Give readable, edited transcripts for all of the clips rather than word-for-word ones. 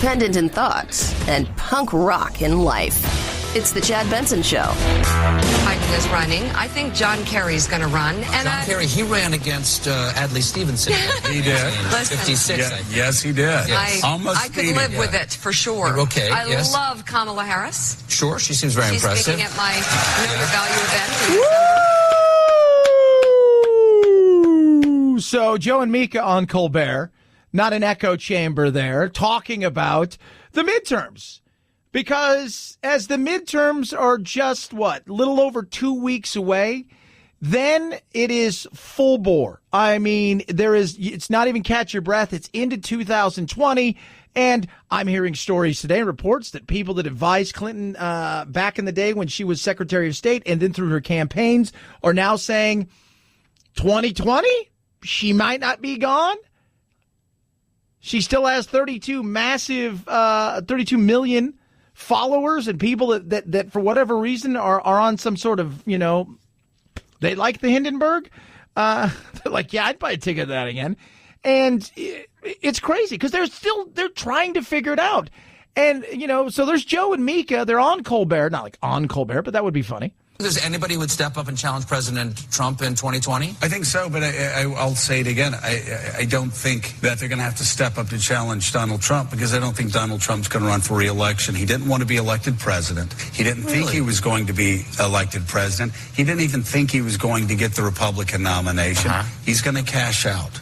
independent in thoughts, and punk rock in life. It's the Chad Benson Show. Biden is running. I think John Kerry's going to run. And John Kerry, he ran against Adlai Stevenson. He did. Listen, 56, yeah, I think. yes, he did. Yes. I could live with it, for sure. You're okay, I yes. love Kamala Harris. Sure, she seems very She's impressive. speaking at my Know Your Value event in December. So Joe and Mika on Colbert, not an echo chamber there, talking about the midterms. Because as the midterms are just, little over 2 weeks away, then it is full bore. I mean, it's not even catch your breath. It's into 2020. And I'm hearing stories today, reports that people that advised Clinton back in the day when she was Secretary of State and then through her campaigns are now saying 2020, she might not be gone. She still has 32 million followers and people that for whatever reason are on some sort of, they like the Hindenburg. They're like, yeah, I'd buy a ticket to that again. And it's crazy because they're trying to figure it out. And, so there's Joe and Mika. They're on Colbert, not like on Colbert, but that would be funny. There's anybody who would step up and challenge President Trump in 2020? I think so, but I'll say it again. I don't think that they're going to have to step up to challenge Donald Trump because I don't think Donald Trump's going to run for re-election. He didn't want to be elected president. He didn't think he was going to be elected president. He didn't even think he was going to get the Republican nomination. He's going to cash out.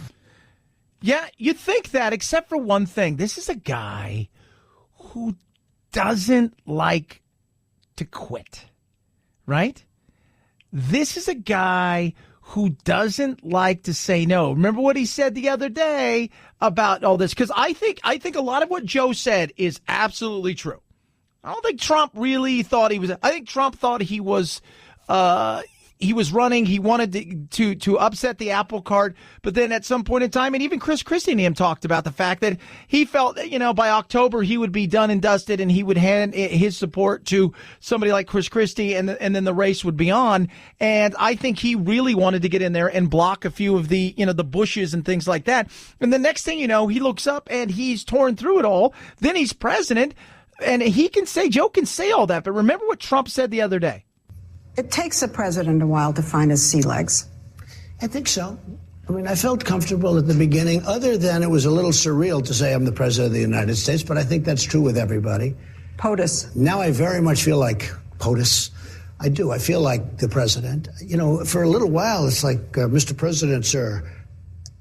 Yeah, you think that, except for one thing. This is a guy who doesn't like to quit. Right? This is a guy who doesn't like to say no. Remember what he said the other day about all this? Because I think a lot of what Joe said is absolutely true. I don't think Trump really thought he was. I think Trump thought he was running. He wanted to upset the apple cart. But then at some point in time, and even Chris Christie and him talked about the fact that he felt that, by October he would be done and dusted and he would hand his support to somebody like Chris Christie and then the race would be on. And I think he really wanted to get in there and block a few of the, the bushes and things like that. And the next thing you know, he looks up and he's torn through it all. Then he's president and Joe can say all that. But remember what Trump said the other day. It takes a president a while to find his sea legs. I think so. I mean, I felt comfortable at the beginning, other than it was a little surreal to say I'm the president of the United States, but I think that's true with everybody. POTUS. Now I very much feel like POTUS. I do. I feel like the president. For a little while, it's like, Mr. President, sir.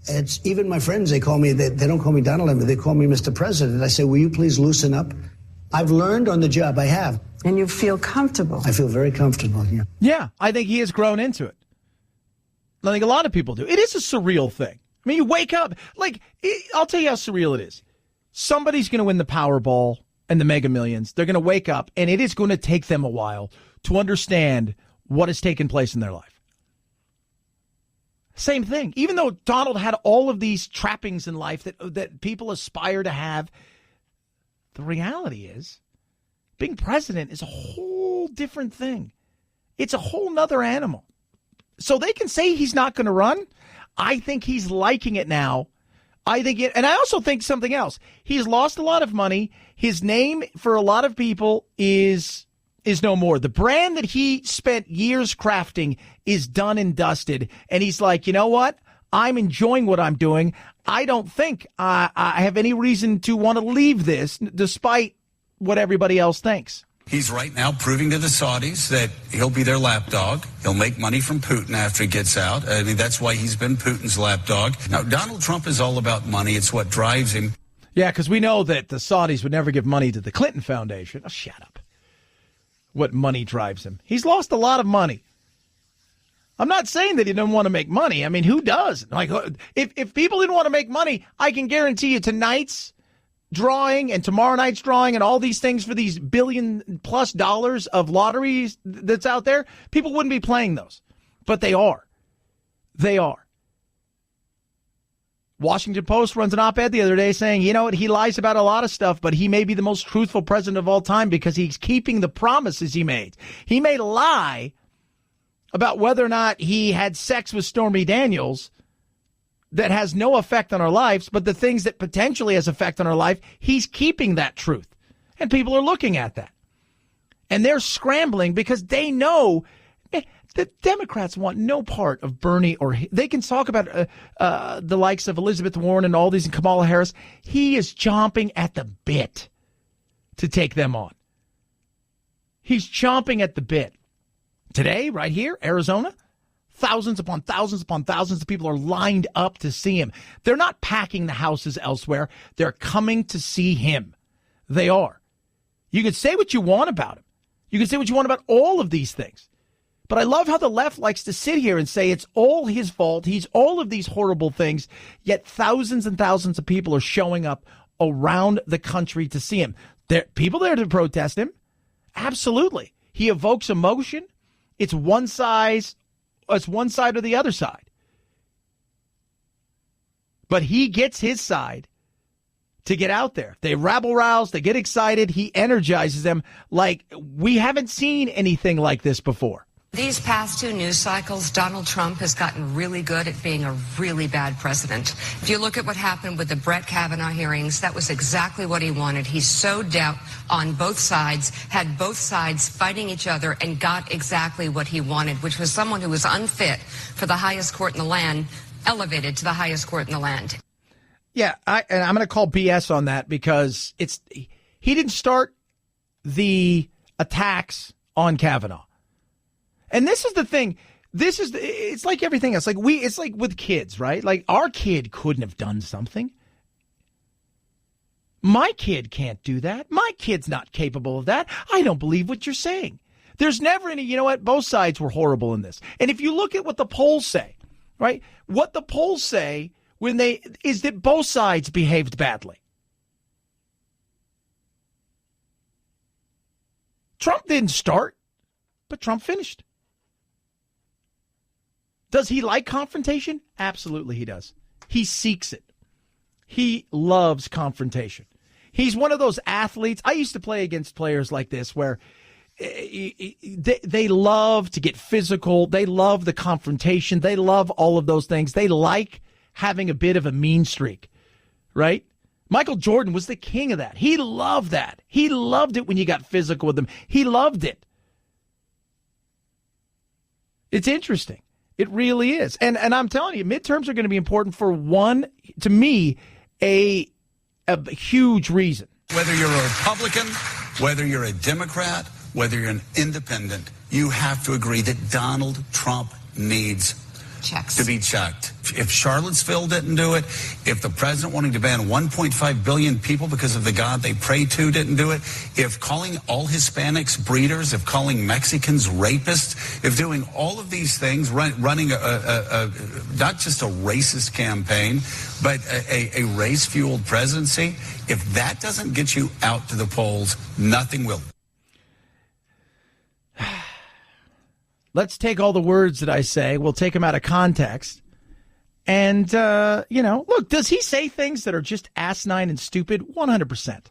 It's even my friends, they call me, they don't call me Donald anymore, they call me Mr. President. I say, will you please loosen up? I've learned on the job, I have. And you feel comfortable. I feel very comfortable, yeah. Yeah, I think he has grown into it. I think a lot of people do. It is a surreal thing. I mean, you wake up, I'll tell you how surreal it is. Somebody's going to win the Powerball and the Mega Millions. They're going to wake up, and it is going to take them a while to understand what has taken place in their life. Same thing. Even though Donald had all of these trappings in life that people aspire to have, the reality is, being president is a whole different thing. It's a whole nother animal. So they can say he's not going to run. I think he's liking it now. And I also think something else. He's lost a lot of money. His name for a lot of people is no more. The brand that he spent years crafting is done and dusted. And he's like, you know what? I'm enjoying what I'm doing. I don't think I have any reason to want to leave this, despite what everybody else thinks. He's right now proving to the Saudis that he'll be their lapdog. He'll make money from Putin after he gets out. I mean, that's why he's been Putin's lapdog. Now, Donald Trump is all about money. It's what drives him. Yeah, because we know that the Saudis would never give money to the Clinton Foundation. Oh, shut up. What money drives him? He's lost a lot of money. I'm not saying that he doesn't want to make money. I mean, who does? Like, if people didn't want to make money, I can guarantee you tonight's drawing and tomorrow night's drawing and all these things for these $1 billion+ of lotteries that's out there, people wouldn't be playing those. But they are. They are. Washington Post runs an op-ed the other day saying, you know what, he lies about a lot of stuff, but he may be the most truthful president of all time because he's keeping the promises he made. He may lie about whether or not he had sex with Stormy Daniels, that has no effect on our lives, but the things that potentially has effect on our life, he's keeping that truth. And people are looking at that. And they're scrambling because they know the Democrats want no part of Bernie, or they can talk about the likes of Elizabeth Warren and all these and Kamala Harris. He is chomping at the bit to take them on. He's chomping at the bit. Today, right here, Arizona, thousands upon thousands upon thousands of people are lined up to see him. They're not packing the houses elsewhere. They're coming to see him. They are. You can say what you want about him. You can say what you want about all of these things. But I love how the left likes to sit here and say it's all his fault. He's all of these horrible things, yet thousands and thousands of people are showing up around the country to see him. People there to protest him. Absolutely. He evokes emotion. It's one side or the other side. But he gets his side to get out there. They rabble-rouse, they get excited, he energizes them like we haven't seen anything like this before. These past 2 news cycles, Donald Trump has gotten really good at being a really bad president. If you look at what happened with the Brett Kavanaugh hearings, that was exactly what he wanted. He sowed doubt on both sides, had both sides fighting each other, and got exactly what he wanted, which was someone who was unfit for the highest court in the land, elevated to the highest court in the land. Yeah, and I'm going to call BS on that because he didn't start the attacks on Kavanaugh. And this is the thing. It's like everything else. It's like with kids, right? Like our kid couldn't have done something. My kid can't do that. My kid's not capable of that. I don't believe what you're saying. There's never any, you know what? Both sides were horrible in this. And if you look at what the polls say, right? What the polls say is that both sides behaved badly. Trump didn't start, but Trump finished. Does he like confrontation? Absolutely he does. He seeks it. He loves confrontation. He's one of those athletes. I used to play against players like this where they love to get physical. They love the confrontation. They love all of those things. They like having a bit of a mean streak, right? Michael Jordan was the king of that. He loved that. He loved it when you got physical with him. He loved it. It's interesting. It really is. And I'm telling you, midterms are going to be important for to me, a huge reason. Whether you're a Republican, whether you're a Democrat, whether you're an independent, you have to agree that Donald Trump needs checks to be checked. If Charlottesville didn't do it, if the president wanting to ban 1.5 billion people because of the God they pray to didn't do it, if calling all Hispanics breeders, if calling Mexicans rapists, if doing all of these things, running not just a racist campaign, but a race-fueled presidency, if that doesn't get you out to the polls, nothing will. Let's take all the words that I say. We'll take them out of context. And, look, does he say things that are just asinine and stupid? 100%.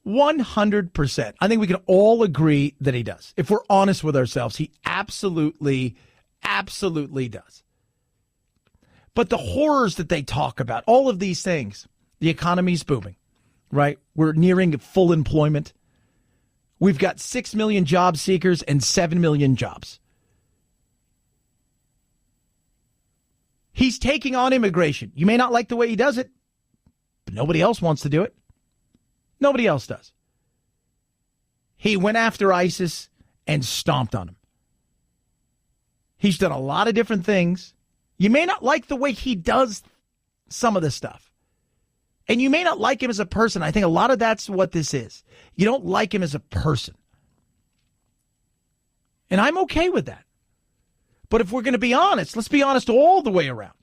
100%. I think we can all agree that he does. If we're honest with ourselves, he absolutely, absolutely does. But the horrors that they talk about, all of these things, the economy's booming, right? We're nearing full employment. We've got 6 million job seekers and 7 million jobs. He's taking on immigration. You may not like the way he does it, but nobody else wants to do it. Nobody else does. He went after ISIS and stomped on him. He's done a lot of different things. You may not like the way he does some of this stuff. And you may not like him as a person. I think a lot of that's what this is. You don't like him as a person. And I'm okay with that. But if we're going to be honest, let's be honest all the way around.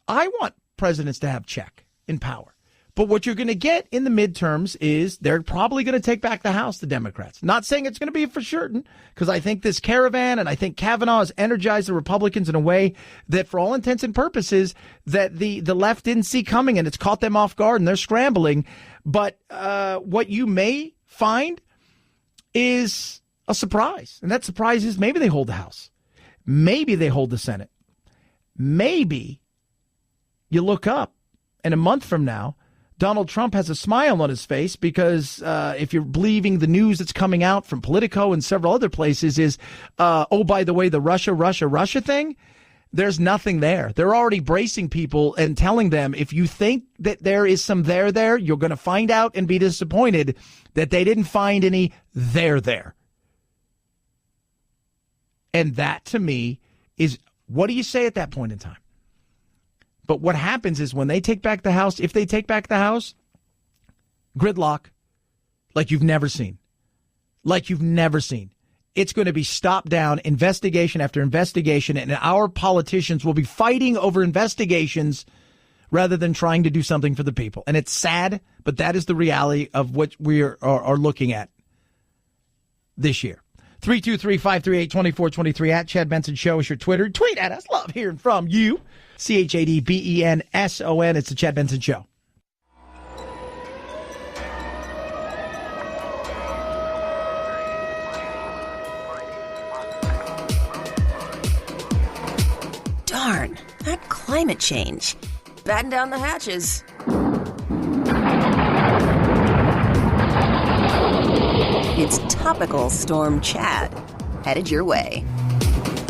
I want presidents to have check in power. But what you're going to get in the midterms is they're probably going to take back the House, the Democrats. Not saying it's going to be for certain, because I think this caravan and I think Kavanaugh has energized the Republicans in a way that for all intents and purposes that the left didn't see coming, and it's caught them off guard and they're scrambling. But what you may find is a surprise. And that surprise is maybe they hold the House. Maybe they hold the Senate. maybe you look up and a month from now, Donald Trump has a smile on his face because if you're believing the news that's coming out from Politico and several other places is, oh, by the way, the Russia thing, there's nothing there. They're already bracing people and telling them if you think that there is some there, you're going to find out and be disappointed that they didn't find any there. And that to me is, what do you say at that point in time? But what happens is when they take back the House, if they take back the House, gridlock like you've never seen. It's going to be stopped down, investigation after investigation, and our politicians will be fighting over investigations rather than trying to do something for the people. And it's sad, but that is the reality of what we are looking at this year. 323-538-2423 at Chad Benson Show is your Twitter. Tweet at us. Love hearing from you. ChadBenson. It's the Chad Benson Show. Darn, that climate change. Batten down the hatches. It's Topical Storm Chad, headed your way.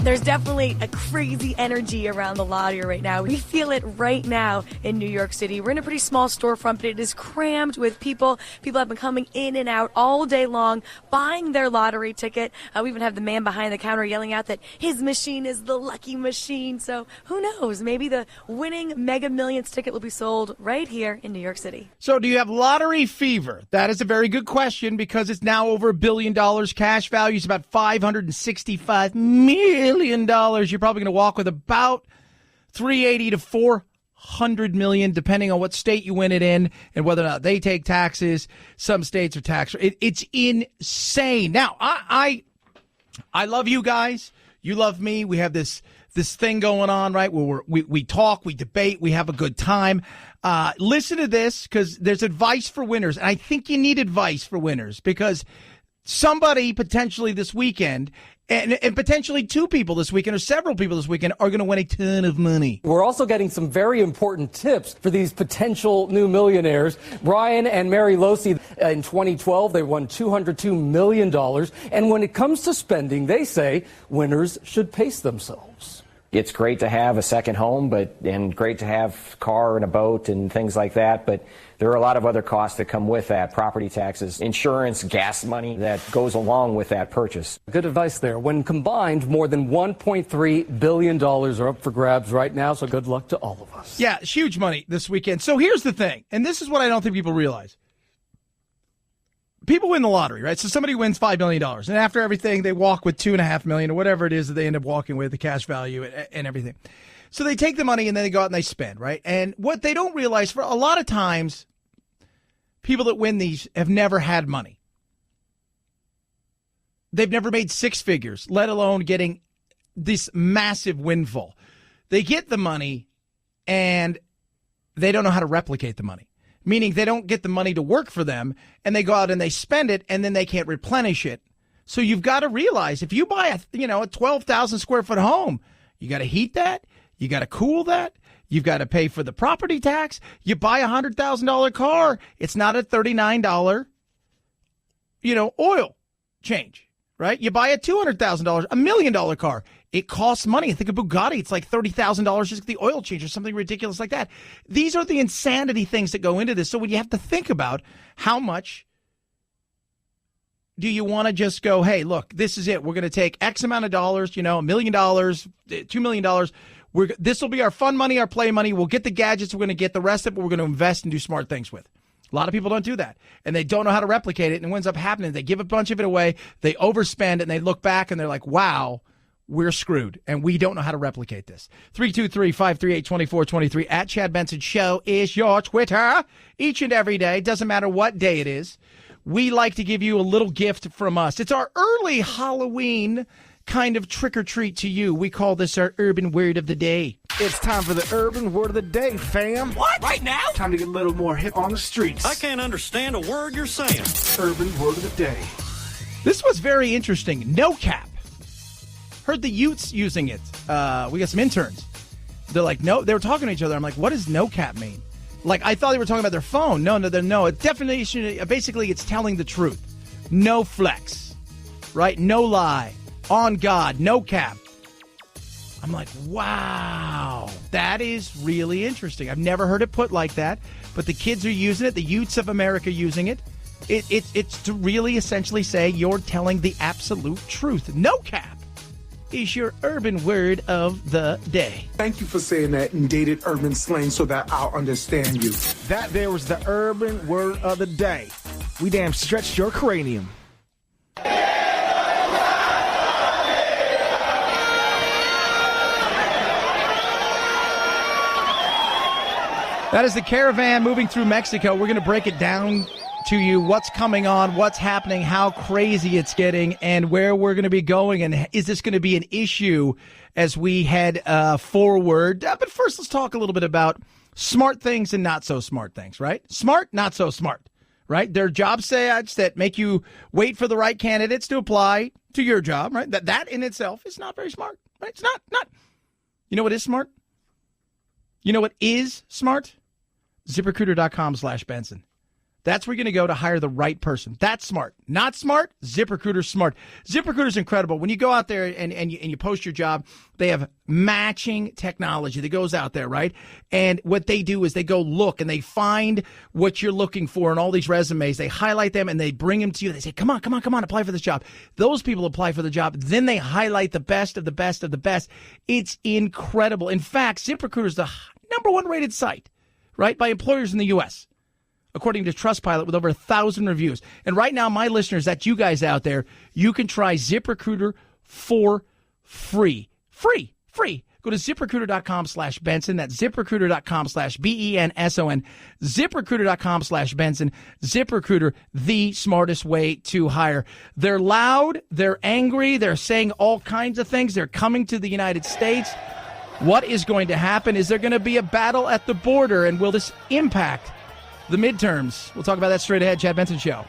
There's definitely a crazy energy around the lot here right now. We feel it right now in New York City. We're in a pretty small storefront, but it is crammed with people. People have been coming in and out all day long, buying their lottery ticket. We even have the man behind the counter yelling out that his machine is the lucky machine. So who knows? Maybe the winning Mega Millions ticket will be sold right here in New York City. So do you have lottery fever? That is a very good question because it's now over $1 billion. Cash value is about $565 million. You're probably going to walk with about 380 to 400 million, depending on what state you win it in and whether or not they take taxes. Some states are tax. It's insane. Now, I love you guys. You love me. We have this thing going on, right? Where we talk, we debate, we have a good time. Listen to this because there's advice for winners. And I think you need advice for winners because somebody potentially this weekend and potentially two people this weekend or several people this weekend are going to win a ton of money. We're also getting some very important tips for these potential new millionaires. Brian and Mary Losi, in 2012, they won $202 million. And when it comes to spending, they say winners should pace themselves. It's great to have a second home, and great to have a car and a boat and things like that. But there are a lot of other costs that come with that. Property taxes, insurance, gas money that goes along with that purchase. Good advice there. When combined, more than $1.3 billion are up for grabs right now. So good luck to all of us. Yeah, it's huge money this weekend. So here's the thing. And this is what I don't think people realize. People win the lottery, right? So somebody wins $5 million. And after everything, they walk with $2.5 million or whatever it is that they end up walking with, the cash value and everything. So they take the money and then they go out and they spend, right? And what they don't realize, for a lot of times, people that win these have never had money. They've never made six figures, let alone getting this massive windfall. They get the money and they don't know how to replicate the money. Meaning they don't get the money to work for them, and they go out and they spend it, and then they can't replenish it. So you've got to realize if you buy a 12,000 square foot home, you got to heat that, you got to cool that, you've got to pay for the property tax. You buy a $100,000 car, it's not a $39, oil change, right? You buy a $200,000, $1 million car. It costs money. I think a Bugatti, it's like $30,000 just the oil change or something ridiculous like that. These are the insanity things that go into this. So when you have to think about how much do you want to just go, hey, look, this is it. We're going to take X amount of dollars, $1 million, $2 million. This will be our fun money, our play money. We'll get the gadgets. We're going to get the rest of it. We're going to invest and do smart things with. A lot of people don't do that, and they don't know how to replicate it. And what ends up happening, they give a bunch of it away, they overspend, and they look back and they're like, wow, we're screwed, and we don't know how to replicate this. 323-538-2423 at Chad Benson Show is your Twitter. Each and every day, doesn't matter what day it is, we like to give you a little gift from us. It's our early Halloween kind of trick-or-treat to you. We call this our urban word of the day. It's time for the urban word of the day, fam. What? Right now? Time to get a little more hip on the streets. I can't understand a word you're saying. Urban word of the day. This was very interesting. No cap. Heard the Utes using it. We got some interns. They're like, no, they were talking to each other. I'm like, what does no cap mean? Like, I thought they were talking about their phone. No. It definition, basically, it's telling the truth. No flex, right? No lie. On God, no cap. I'm like, wow, that is really interesting. I've never heard it put like that, but the kids are using it. The youths of America using it. It's to really essentially say you're telling the absolute truth. No cap is your urban word of the day. Thank you for saying that in dated urban slang so that I'll understand you. That there was the urban word of the day. We damn stretched your cranium. That is the caravan moving through Mexico. We're going to break it down to you, what's coming on, what's happening, how crazy it's getting, and where we're going to be going, and is this going to be an issue as we head forward. But first, let's talk a little bit about smart things and not so smart things, right? Smart, not so smart, right? There are job ads that make you wait for the right candidates to apply to your job, right? That in itself is not very smart, right? It's not. You know what is smart? You know what is smart? ZipRecruiter.com/Benson. That's where you're going to go to hire the right person. That's smart. Not smart? ZipRecruiter's smart. ZipRecruiter's incredible. When you go out there and you post your job, they have matching technology that goes out there, right? And what they do is they go look and they find what you're looking for in all these resumes. They highlight them and they bring them to you. They say, come on, apply for this job. Those people apply for the job. Then they highlight the best of the best of the best. It's incredible. In fact, ZipRecruiter is the number one rated site, right, by employers in the U.S., according to Trustpilot, with over 1,000 reviews. And right now, my listeners, that's you guys out there, you can try ZipRecruiter for free. Free. Go to ZipRecruiter.com/Benson. That's ZipRecruiter.com/BENSON. ZipRecruiter.com/Benson. ZipRecruiter, the smartest way to hire. They're loud. They're angry. They're saying all kinds of things. They're coming to the United States. What is going to happen? Is there going to be a battle at the border? And will this impact the midterms? We'll talk about that straight ahead. Chad Benson Show.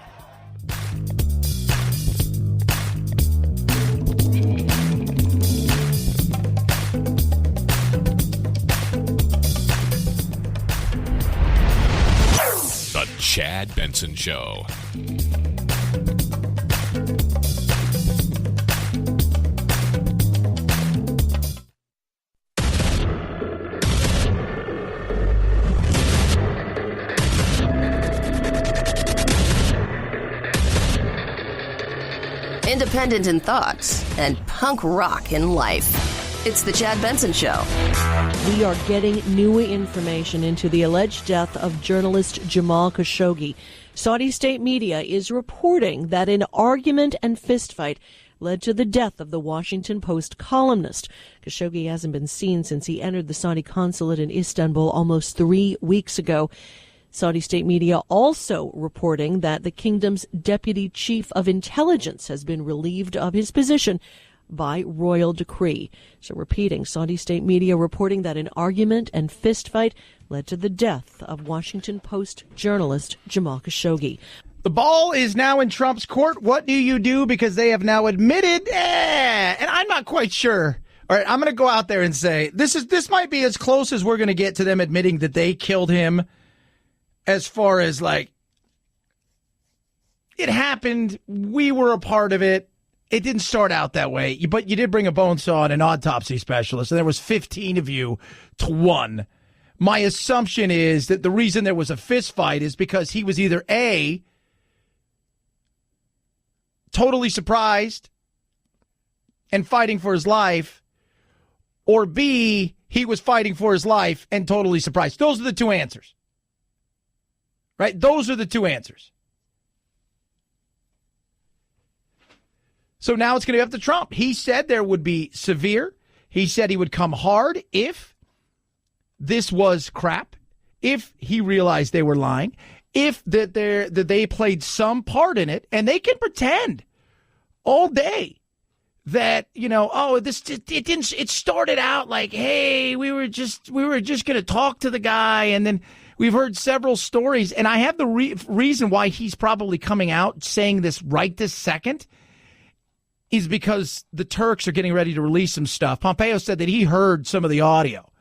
The Chad Benson Show. Independent in thoughts and punk rock in life. It's the Chad Benson Show. We are getting new information into the alleged death of journalist Jamal Khashoggi. Saudi state media is reporting that an argument and fistfight led to the death of the Washington Post columnist. Khashoggi hasn't been seen since he entered the Saudi consulate in Istanbul almost 3 weeks ago. Saudi state media also reporting that the kingdom's deputy chief of intelligence has been relieved of his position by royal decree. So repeating, Saudi state media reporting that an argument and fistfight led to the death of Washington Post journalist Jamal Khashoggi. The ball is now in Trump's court. What do you do? Because they have now admitted, and I'm not quite sure. All right, I'm going to go out there and say this might be as close as we're going to get to them admitting that they killed him. As far as, like, it happened, we were a part of it. It didn't start out that way, but you did bring a bone saw and an autopsy specialist, and there was 15 of you to 1. My assumption is that the reason there was a fist fight is because he was either A, totally surprised and fighting for his life, or B, he was fighting for his life and totally surprised. Those are the two answers. Right? Those are the two answers. So now it's going to be up to Trump. He said there would be severe. He said he would come hard if this was crap, if he realized they were lying, if that they played some part in it, and they can pretend all day that, you know, it started out like, hey, we were just going to talk to the guy, and then we've heard several stories, and I have the reason why he's probably coming out saying this right this second is because the Turks are getting ready to release some stuff. Pompeo said that he heard some of the audio,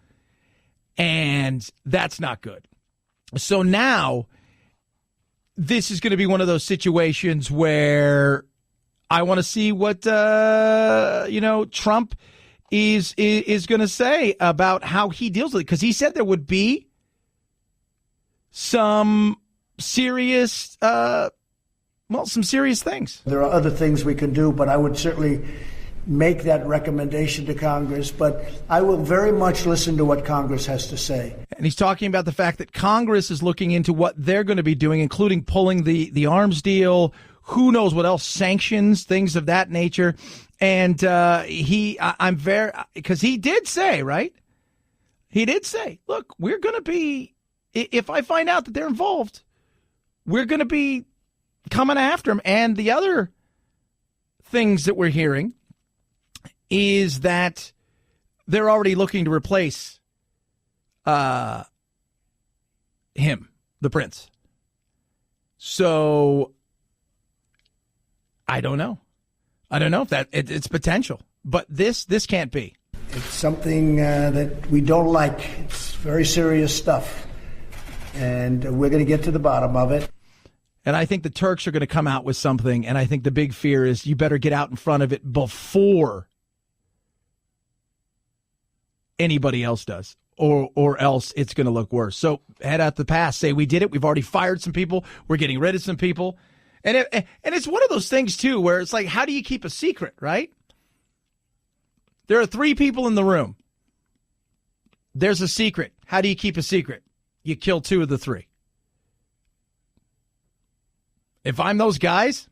And that's not good. So now this is going to be one of those situations where I want to see what, Trump is going to say about how he deals with it. Because he said there would be some serious things. There are other things we can do, but I would certainly make that recommendation to Congress. But I will very much listen to what Congress has to say. And he's talking about the fact that Congress is looking into what they're going to be doing, including pulling the arms deal, who knows what else, sanctions, things of that nature. And because he did say, right? He did say, look, we're going to be, if I find out that they're involved, we're going to be coming after him. And the other things that we're hearing is that they're already looking to replace him, the prince. So I don't know. I don't know if that it's potential, but this can't be. It's something that we don't like. It's very serious stuff, and we're going to get to the bottom of it. And I think the Turks are going to come out with something, and I think the big fear is you better get out in front of it before anybody else does, or else it's going to look worse. So head out the pass. Say, we did it. We've already fired some people. We're getting rid of some people. And it's one of those things, too, where it's like, how do you keep a secret, right? There are 3 people in the room. There's a secret. How do you keep a secret? You kill 2 of the 3. If I'm those guys,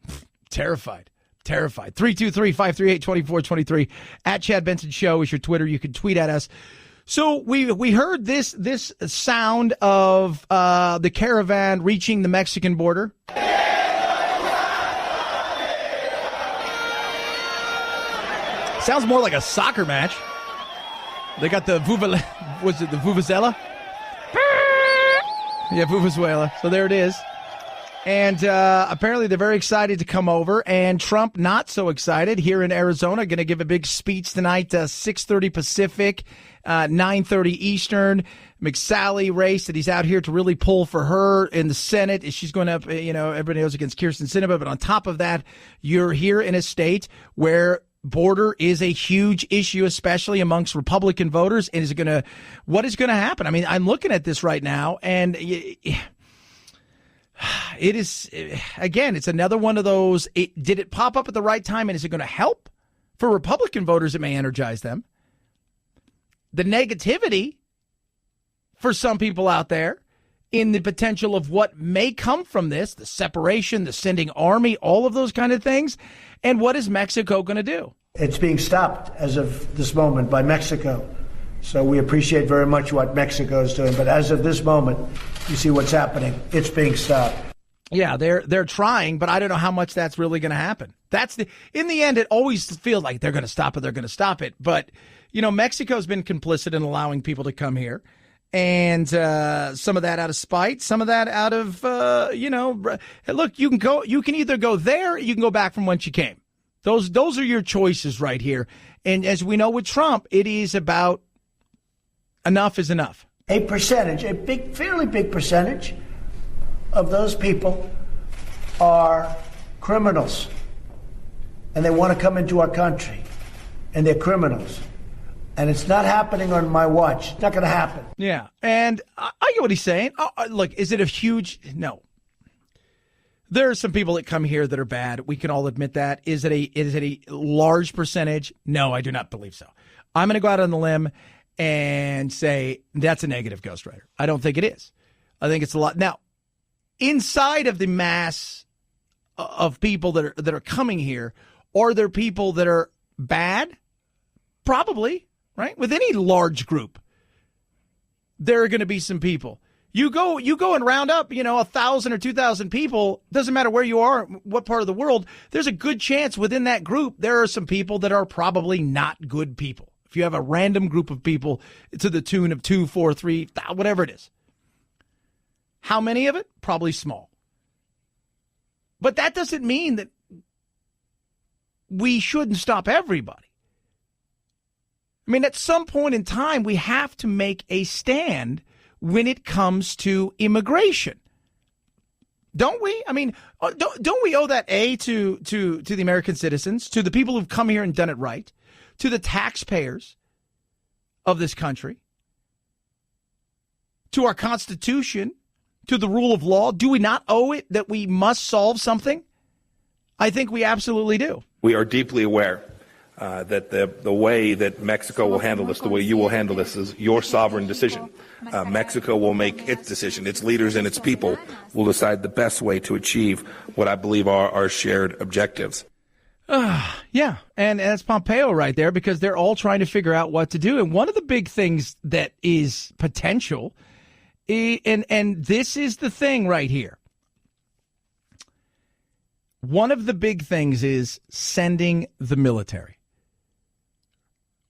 terrified. 323-538-2423 at Chad Benson Show is your Twitter. You can tweet at us. So we heard this sound of the caravan reaching the Mexican border. Sounds more like a soccer match. They got the Vuvuzela? Yeah, Vuvuzela. So there it is. And apparently they're very excited to come over. And Trump not so excited here in Arizona. Going to give a big speech tonight, 6:30 Pacific, 9:30 Eastern. McSally race that he's out here to really pull for her in the Senate. She's going up, everybody knows against Kyrsten Sinema. But on top of that, you're here in a state where border is a huge issue, especially amongst Republican voters. And what is going to happen? I mean, I'm looking at this right now, and it is, again, it's another one of those. Did it pop up at the right time, and is it going to help? For Republican voters, it may energize them. The negativity for some people out there in the potential of what may come from this, the separation, the sending army, all of those kind of things. And what is Mexico going to do? It's being stopped as of this moment by Mexico. So we appreciate very much what Mexico is doing. But as of this moment, you see what's happening. It's being stopped. Yeah, they're trying, but I don't know how much that's really going to happen. In the end, it always feels like they're going to stop it. But, Mexico's been complicit in allowing people to come here. And some of that out of spite, some of that out of, look, you can either go there or you can go back from whence you came. Those are your choices right here. And as we know with Trump, it is about enough is enough. A fairly big percentage of those people are criminals. And they want to come into our country. And they're criminals. And it's not happening on my watch. It's not going to happen. Yeah. And I get what he's saying. Look, is it a huge? No. There are some people that come here that are bad. We can all admit that. Is it a large percentage? No, I do not believe so. I'm going to go out on the limb and say that's a negative ghostwriter. I don't think it is. I think it's a lot. Now, inside of the mass of people that are coming here, are there people that are bad? Probably. Right? With any large group, there are going to be some people. You go and round up, 1,000 or 2,000 people. Doesn't matter where you are, what part of the world. There's a good chance within that group there are some people that are probably not good people. If you have a random group of people to the tune of 2, 4, 3, whatever it is. How many of it? Probably small. But that doesn't mean that we shouldn't stop everybody. I mean, at some point in time, we have to make a stand when it comes to immigration. Don't we? I mean, don't we owe that to the American citizens, to the people who've come here and done it right, to the taxpayers of this country, to our Constitution, to the rule of law? Do we not owe it that we must solve something? I think we absolutely do. We are deeply aware that the way that Mexico will handle this, the way you will handle this, is your sovereign decision. Mexico will make its decision. Its leaders and its people will decide the best way to achieve what I believe are our shared objectives. Yeah, and that's Pompeo right there, because they're all trying to figure out what to do. And one of the big things that is potential, and this is the thing right here. One of the big things is sending the military.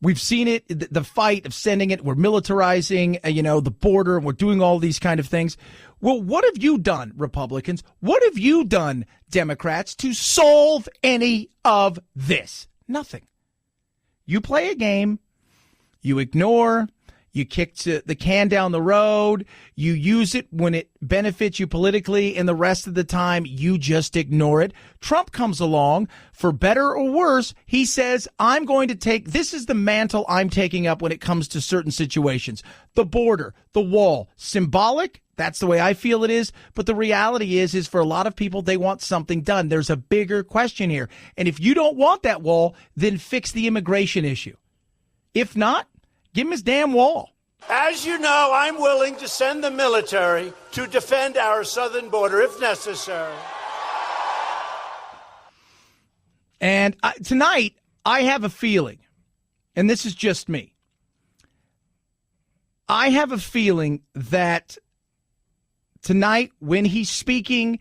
We've seen it, the fight of sending it. We're militarizing, the border, and we're doing all these kind of things. Well, what have you done, Republicans? What have you done, Democrats, to solve any of this? Nothing. You play a game, you ignore, you kick the can down the road, you use it when it benefits you politically, and the rest of the time you just ignore it. Trump comes along, for better or worse, he says, this is the mantle I'm taking up when it comes to certain situations. The border, the wall, symbolic, that's the way I feel it is, but the reality is for a lot of people, they want something done. There's a bigger question here, and if you don't want that wall, then fix the immigration issue. If not, give him his damn wall. As you know, I'm willing to send the military to defend our southern border if necessary. And tonight, I have a feeling, and this is just me, I have a feeling that tonight, when he's speaking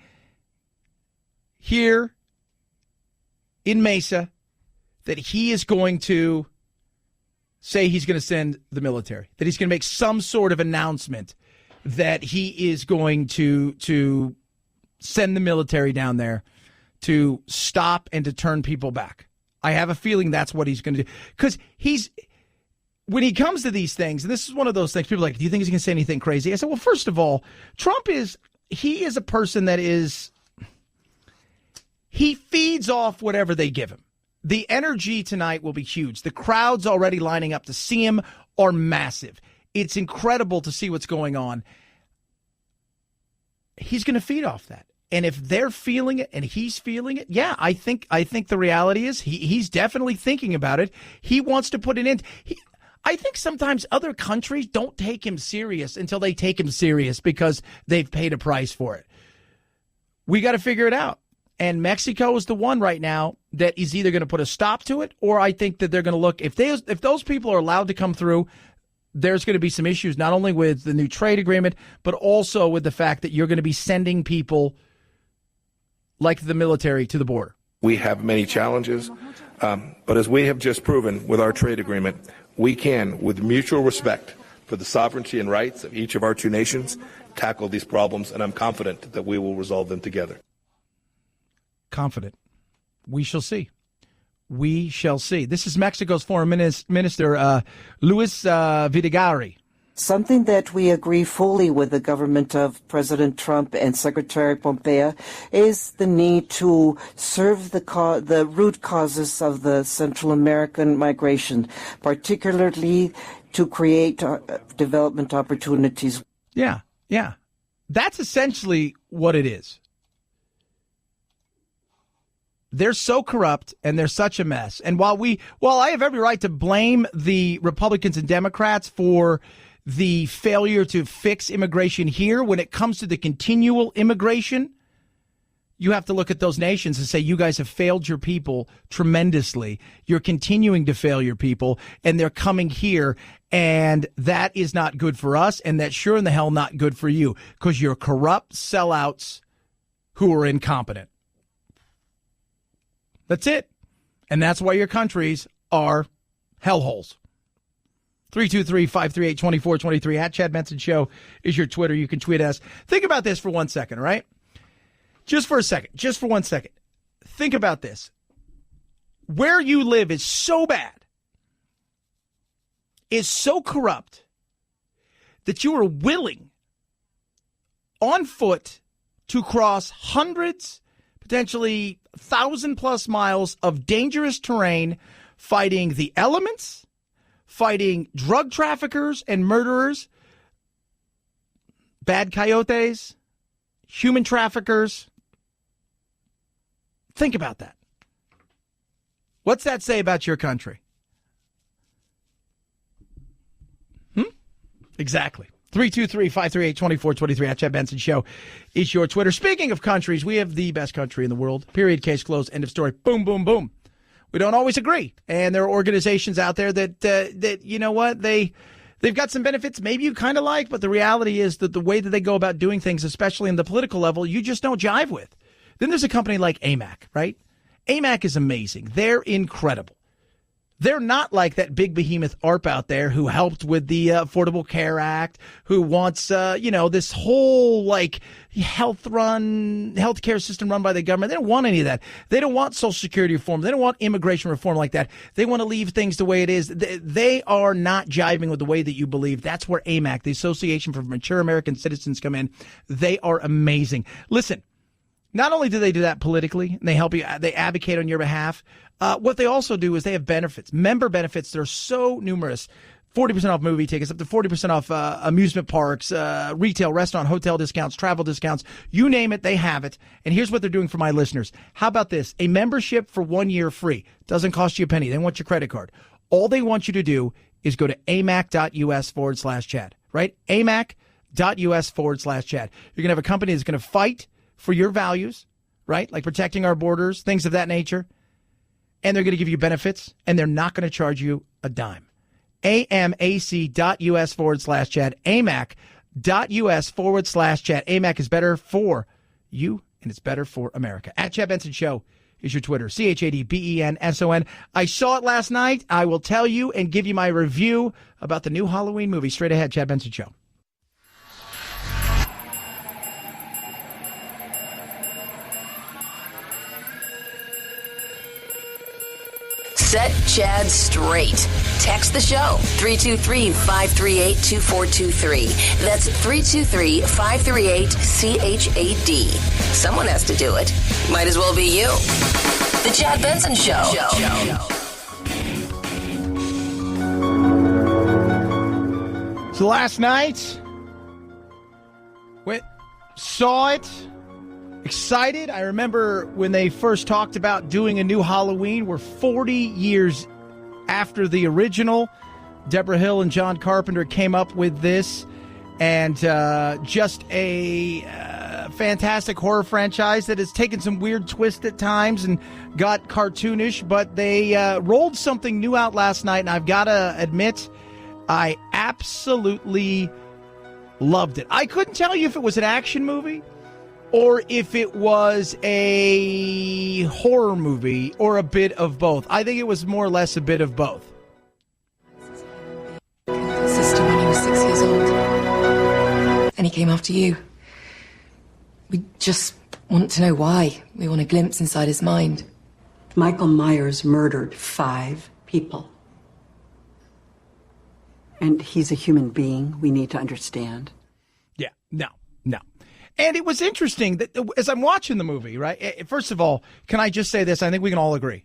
here in Mesa, that he is going to say he's going to send the military, that he's going to make some sort of announcement that he is going to send the military down there to stop and to turn people back. I have a feeling that's what he's going to do. Because when he comes to these things, and this is one of those things, people are like, do you think he's going to say anything crazy? I said, well, first of all, Trump is a person that he feeds off whatever they give him. The energy tonight will be huge. The crowds already lining up to see him are massive. It's incredible to see what's going on. He's going to feed off that. And if they're feeling it and he's feeling it, yeah, I think the reality is he's definitely thinking about it. He wants to put an end. I think sometimes other countries don't take him serious until they take him serious because they've paid a price for it. We got to figure it out. And Mexico is the one right now that is either going to put a stop to it, or I think that they're going to look, if those people are allowed to come through, there's going to be some issues, not only with the new trade agreement, but also with the fact that you're going to be sending people like the military to the border. We have many challenges, but as we have just proven with our trade agreement, we can, with mutual respect for the sovereignty and rights of each of our two nations, tackle these problems, and I'm confident that we will resolve them together. Confident. We shall see. We shall see. This is Mexico's Foreign Minister, Luis Videgaray. Something that we agree fully with the government of President Trump and Secretary Pompeo is the need to serve the root causes of the Central American migration, particularly to create development opportunities. Yeah. That's essentially what it is. They're so corrupt and they're such a mess. And while I have every right to blame the Republicans and Democrats for the failure to fix immigration here, when it comes to the continual immigration, you have to look at those nations and say, you guys have failed your people tremendously. You're continuing to fail your people, and they're coming here, and that is not good for us, and that's sure in the hell not good for you, because you're corrupt sellouts who are incompetent. That's it. And that's why your countries are hellholes. 323-538-2423. At Chad Benson Show is your Twitter. You can tweet us. Think about this for 1 second, all right? Just for 1 second. Think about this. Where you live is so bad is so corrupt that you are willing on foot to cross hundreds, potentially 1,000+ miles of dangerous terrain, fighting the elements, fighting drug traffickers and murderers, bad coyotes, human traffickers. Think about that. What's that say about your country? Exactly. 323-538-2423 at Chad Benson Show is your Twitter. Speaking of countries, we have the best country in the world. Period, case closed, end of story. Boom, boom, boom. We don't always agree. And there are organizations out there that you know what, they've got some benefits maybe you kind of like, but the reality is that the way that they go about doing things, especially in the political level, you just don't jive with. Then there's a company like AMAC, right? AMAC is amazing. They're incredible. They're not like that big behemoth ARP out there who helped with the Affordable Care Act, who wants, this whole like healthcare system run by the government. They don't want any of that. They don't want Social Security reform. They don't want immigration reform like that. They want to leave things the way it is. They are not jiving with the way that you believe. That's where AMAC, the Association for Mature American Citizens, come in. They are amazing. Listen, not only do they do that politically, and they help you, they advocate on your behalf. What they also do is they have benefits, member benefits that are so numerous. 40% off movie tickets, up to 40% off amusement parks, retail, restaurant, hotel discounts, travel discounts. You name it, they have it. And here's what they're doing for my listeners. How about this? A membership for 1 year free. Doesn't cost you a penny. They want your credit card. All they want you to do is go to amac.us/Chad, right? amac.us/Chad. You're going to have a company that's going to fight for your values, right? Like protecting our borders, things of that nature. And they're going to give you benefits, and they're not going to charge you a dime. amac.us/Chad. amac.us/Chad. AMAC is better for you, and it's better for America. At Chad Benson Show is your Twitter. ChadBenson. I saw it last night. I will tell you and give you my review about the new Halloween movie. Straight ahead, Chad Benson Show. Set Chad straight. Text the show, 323-538-2423. That's 323-538-CHAD. Someone has to do it. Might as well be you. The Chad Benson Show. So last night, saw it. Excited. I remember when they first talked about doing a new Halloween. We're 40 years after the original. Deborah Hill and John Carpenter came up with this, and just a fantastic horror franchise that has taken some weird twists at times and got cartoonish, but they rolled something new out last night, and I've got to admit, I absolutely loved it. I couldn't tell you if it was an action movie or if it was a horror movie, or a bit of both. I think it was more or less a bit of both. Sister when he was 6 years old. And he came after you. We just want to know why. We want a glimpse inside his mind. Michael Myers murdered 5 people. And he's a human being. We need to understand. Yeah, no. And it was interesting that as I'm watching the movie, right? First of all, can I just say this? I think we can all agree.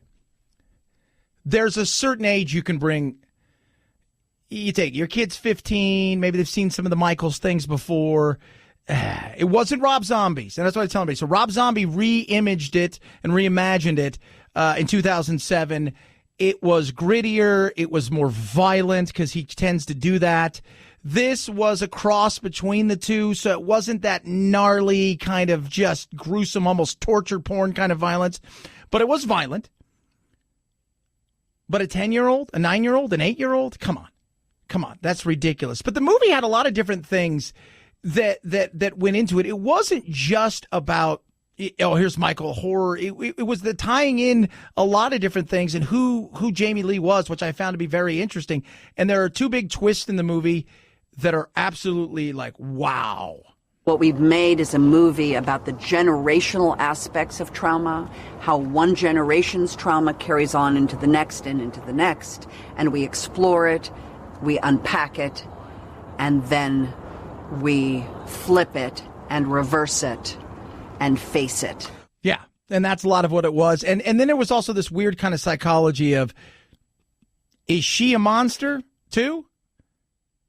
There's a certain age you can bring. You take your kid's 15. Maybe they've seen some of the Michaels things before. It wasn't Rob Zombie's, and that's what I tell everybody. So Rob Zombie re-imaged it and reimagined it in 2007. It was grittier. It was more violent because he tends to do that. This was a cross between the two, so it wasn't that gnarly kind of just gruesome, almost torture porn kind of violence, but it was violent. But a 10-year-old, a 9-year-old, an 8-year-old, come on, that's ridiculous. But the movie had a lot of different things that went into it. It wasn't just about, here's Michael horror. It was the tying in a lot of different things and who Jamie Lee was, which I found to be very interesting. And there are 2 big twists in the movie that are absolutely like, wow. What we've made is a movie about the generational aspects of trauma, how one generation's trauma carries on into the next and into the next, and we explore it we unpack it, and then we flip it and reverse it and face it. Yeah, and that's a lot of what it was. And then there was also this weird kind of psychology of, is she a monster too?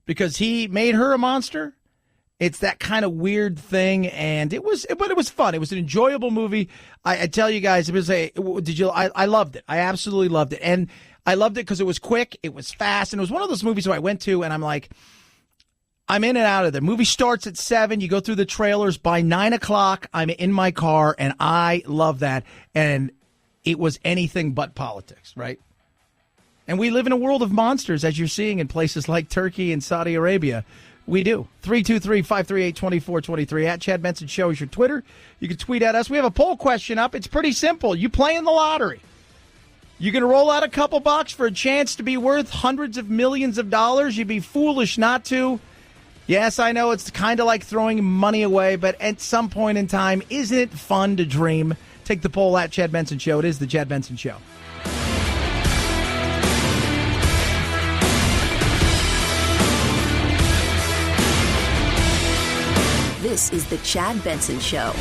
Because he made her a monster? It's that kind of weird thing, but it was fun. It was an enjoyable movie. I tell you guys, I loved it. I absolutely loved it. And I loved it because it was quick, it was fast, and it was one of those movies where I went to and I'm like, I'm in and out of there. Movie starts at 7. You go through the trailers. By 9 o'clock, I'm in my car, and I love that. And it was anything but politics, right? And we live in a world of monsters, as you're seeing in places like Turkey and Saudi Arabia. We do. 323-538-2423. At Chad Benson Show is your Twitter. You can tweet at us. We have a poll question up. It's pretty simple. You playing the lottery. You can roll out a couple bucks for a chance to be worth hundreds of millions of dollars. You'd be foolish not to. Yes, I know it's kind of like throwing money away, but at some point in time, isn't it fun to dream? Take the poll at Chad Benson Show. It is the Chad Benson Show. This is the Chad Benson Show.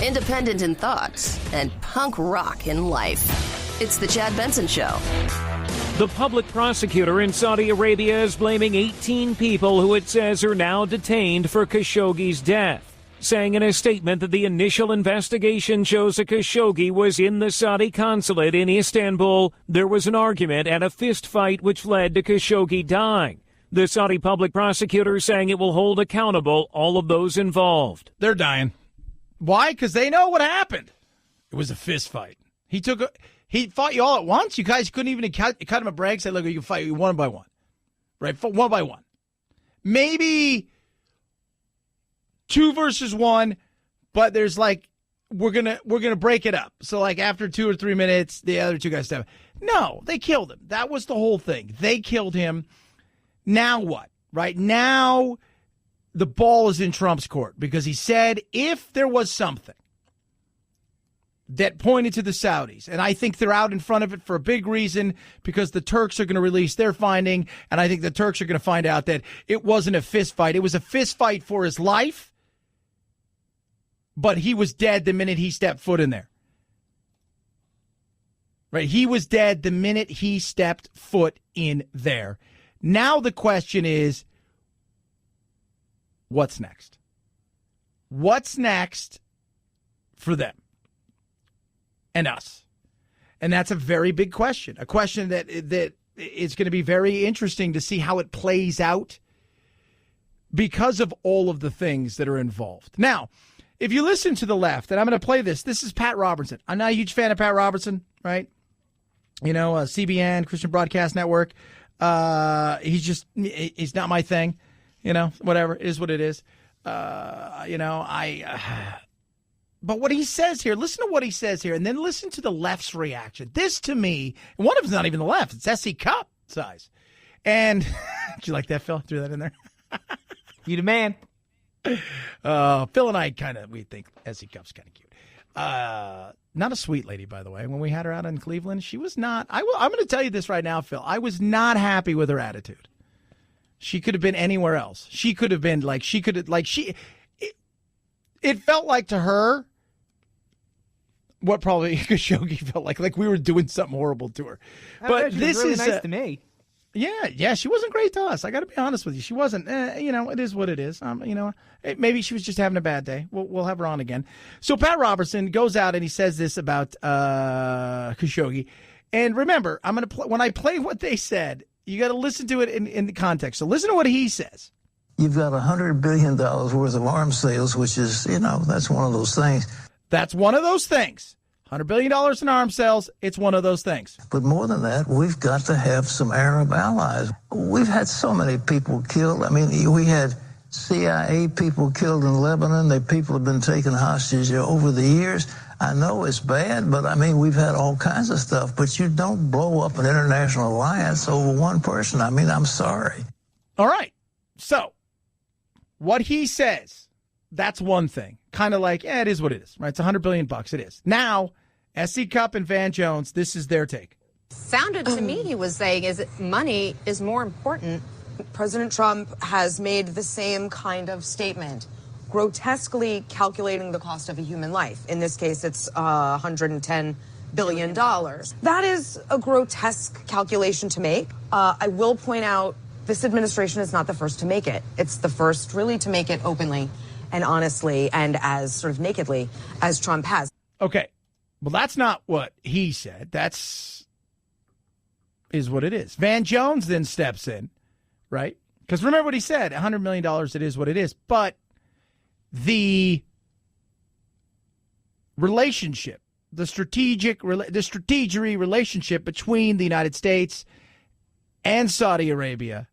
Independent in thoughts and punk rock in life. It's the Chad Benson Show. The public prosecutor in Saudi Arabia is blaming 18 people who it says are now detained for Khashoggi's death, saying in a statement that the initial investigation shows that Khashoggi was in the Saudi consulate in Istanbul. There was an argument and a fist fight which led to Khashoggi dying. The Saudi public prosecutor saying it will hold accountable all of those involved. They're dying. Why? Because they know what happened. It was a fist fight. He fought you all at once. You guys couldn't even cut him a break. Say, look, you can fight you one by one, right? One by one. Maybe 2 versus 1, but there's like we're gonna break it up. So like after 2 or 3 minutes, the other 2 guys step. No, they killed him. That was the whole thing. They killed him. Now what? Right now, the ball is in Trump's court because he said if there was something that pointed to the Saudis, and I think they're out in front of it for a big reason because the Turks are going to release their finding, and I think the Turks are going to find out that it wasn't a fist fight. It was a fist fight for his life, but he was dead the minute he stepped foot in there. Right? He was dead the minute he stepped foot in there. Now the question is, what's next? What's next for them and us? And that's a very big question, a question that is going to be very interesting to see how it plays out because of all of the things that are involved. Now, if you listen to the left, and I'm going to play this is Pat Robertson. I'm not a huge fan of Pat Robertson, right? You know, CBN, Christian Broadcast Network. He's not my thing. You know, whatever, it is what it is. But what he says here, listen to what he says here, and then listen to the left's reaction. This, to me, one of them's not even the left. It's SC Cup size. And, did you like that, Phil? Threw that in there? You the man. Phil and I we think SC Cup's kind of cute. Not a sweet lady, by the way. When we had her out in Cleveland, she was not. I'm going to tell you this right now, Phil. I was not happy with her attitude. She could have been anywhere else. She could have been it felt like to her what probably Khashoggi felt like we were doing something horrible to her. But this is really nice to me. Yeah, she wasn't great to us. I got to be honest with you. She wasn't. It is what it is. Maybe she was just having a bad day. We'll have her on again. So Pat Robertson goes out and he says this about Khashoggi. And remember, I'm going to when I play what they said, you got to listen to it in the context. So listen to what he says. You've got $100 billion worth of arms sales, which is, that's one of those things. That's one of those things. $100 billion in arms sales, it's one of those things. But more than that, we've got to have some Arab allies. We've had so many people killed. I mean, we had CIA people killed in Lebanon. People have been taken hostage over the years. I know it's bad, but I mean, we've had all kinds of stuff. But you don't blow up an international alliance over one person. I mean, I'm sorry. All right. So what he says, that's one thing. Kind of like, it is what it is, right? It's $100 billion. It is. Now, S.C. Cupp and Van Jones, this is their take. Sounded to me he was saying is that money is more important. President Trump has made the same kind of statement, grotesquely calculating the cost of a human life. In this case, it's $110 billion. That is a grotesque calculation to make. I will point out this administration is not the first to make it. It's the first really to make it openly and honestly and as sort of nakedly as Trump has. Okay. Well, that's not what he said. Is what it is. Van Jones then steps in, right? Because remember what he said, $100 million, it is what it is. But the relationship, the strategery relationship between the United States and Saudi Arabia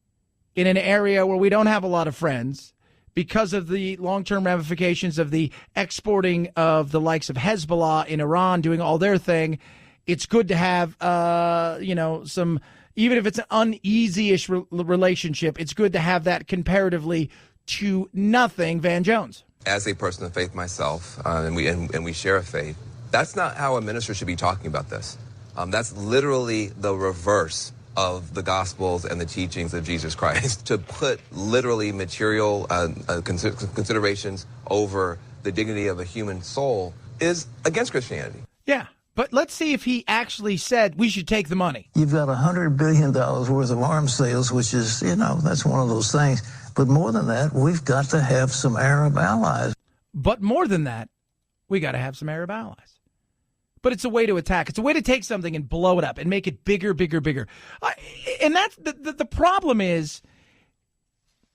in an area where we don't have a lot of friends because of the long-term ramifications of the exporting of the likes of Hezbollah in Iran doing all their thing. It's good to have, some, even if it's an uneasy-ish relationship, it's good to have that comparatively to nothing. Van Jones. As a person of faith myself, and we share a faith, that's not how a minister should be talking about this. That's literally the reverse of the Gospels and the teachings of Jesus Christ. To put literally material considerations over the dignity of a human soul is against Christianity. Yeah. But let's see if he actually said we should take the money. You've got $100 billion worth of arms sales, which is, that's one of those things. But more than that, we've got to have some Arab allies. But more than that, we got to have some Arab allies. But it's a way to attack. It's a way to take something and blow it up and make it bigger, bigger, bigger. And that's the problem is,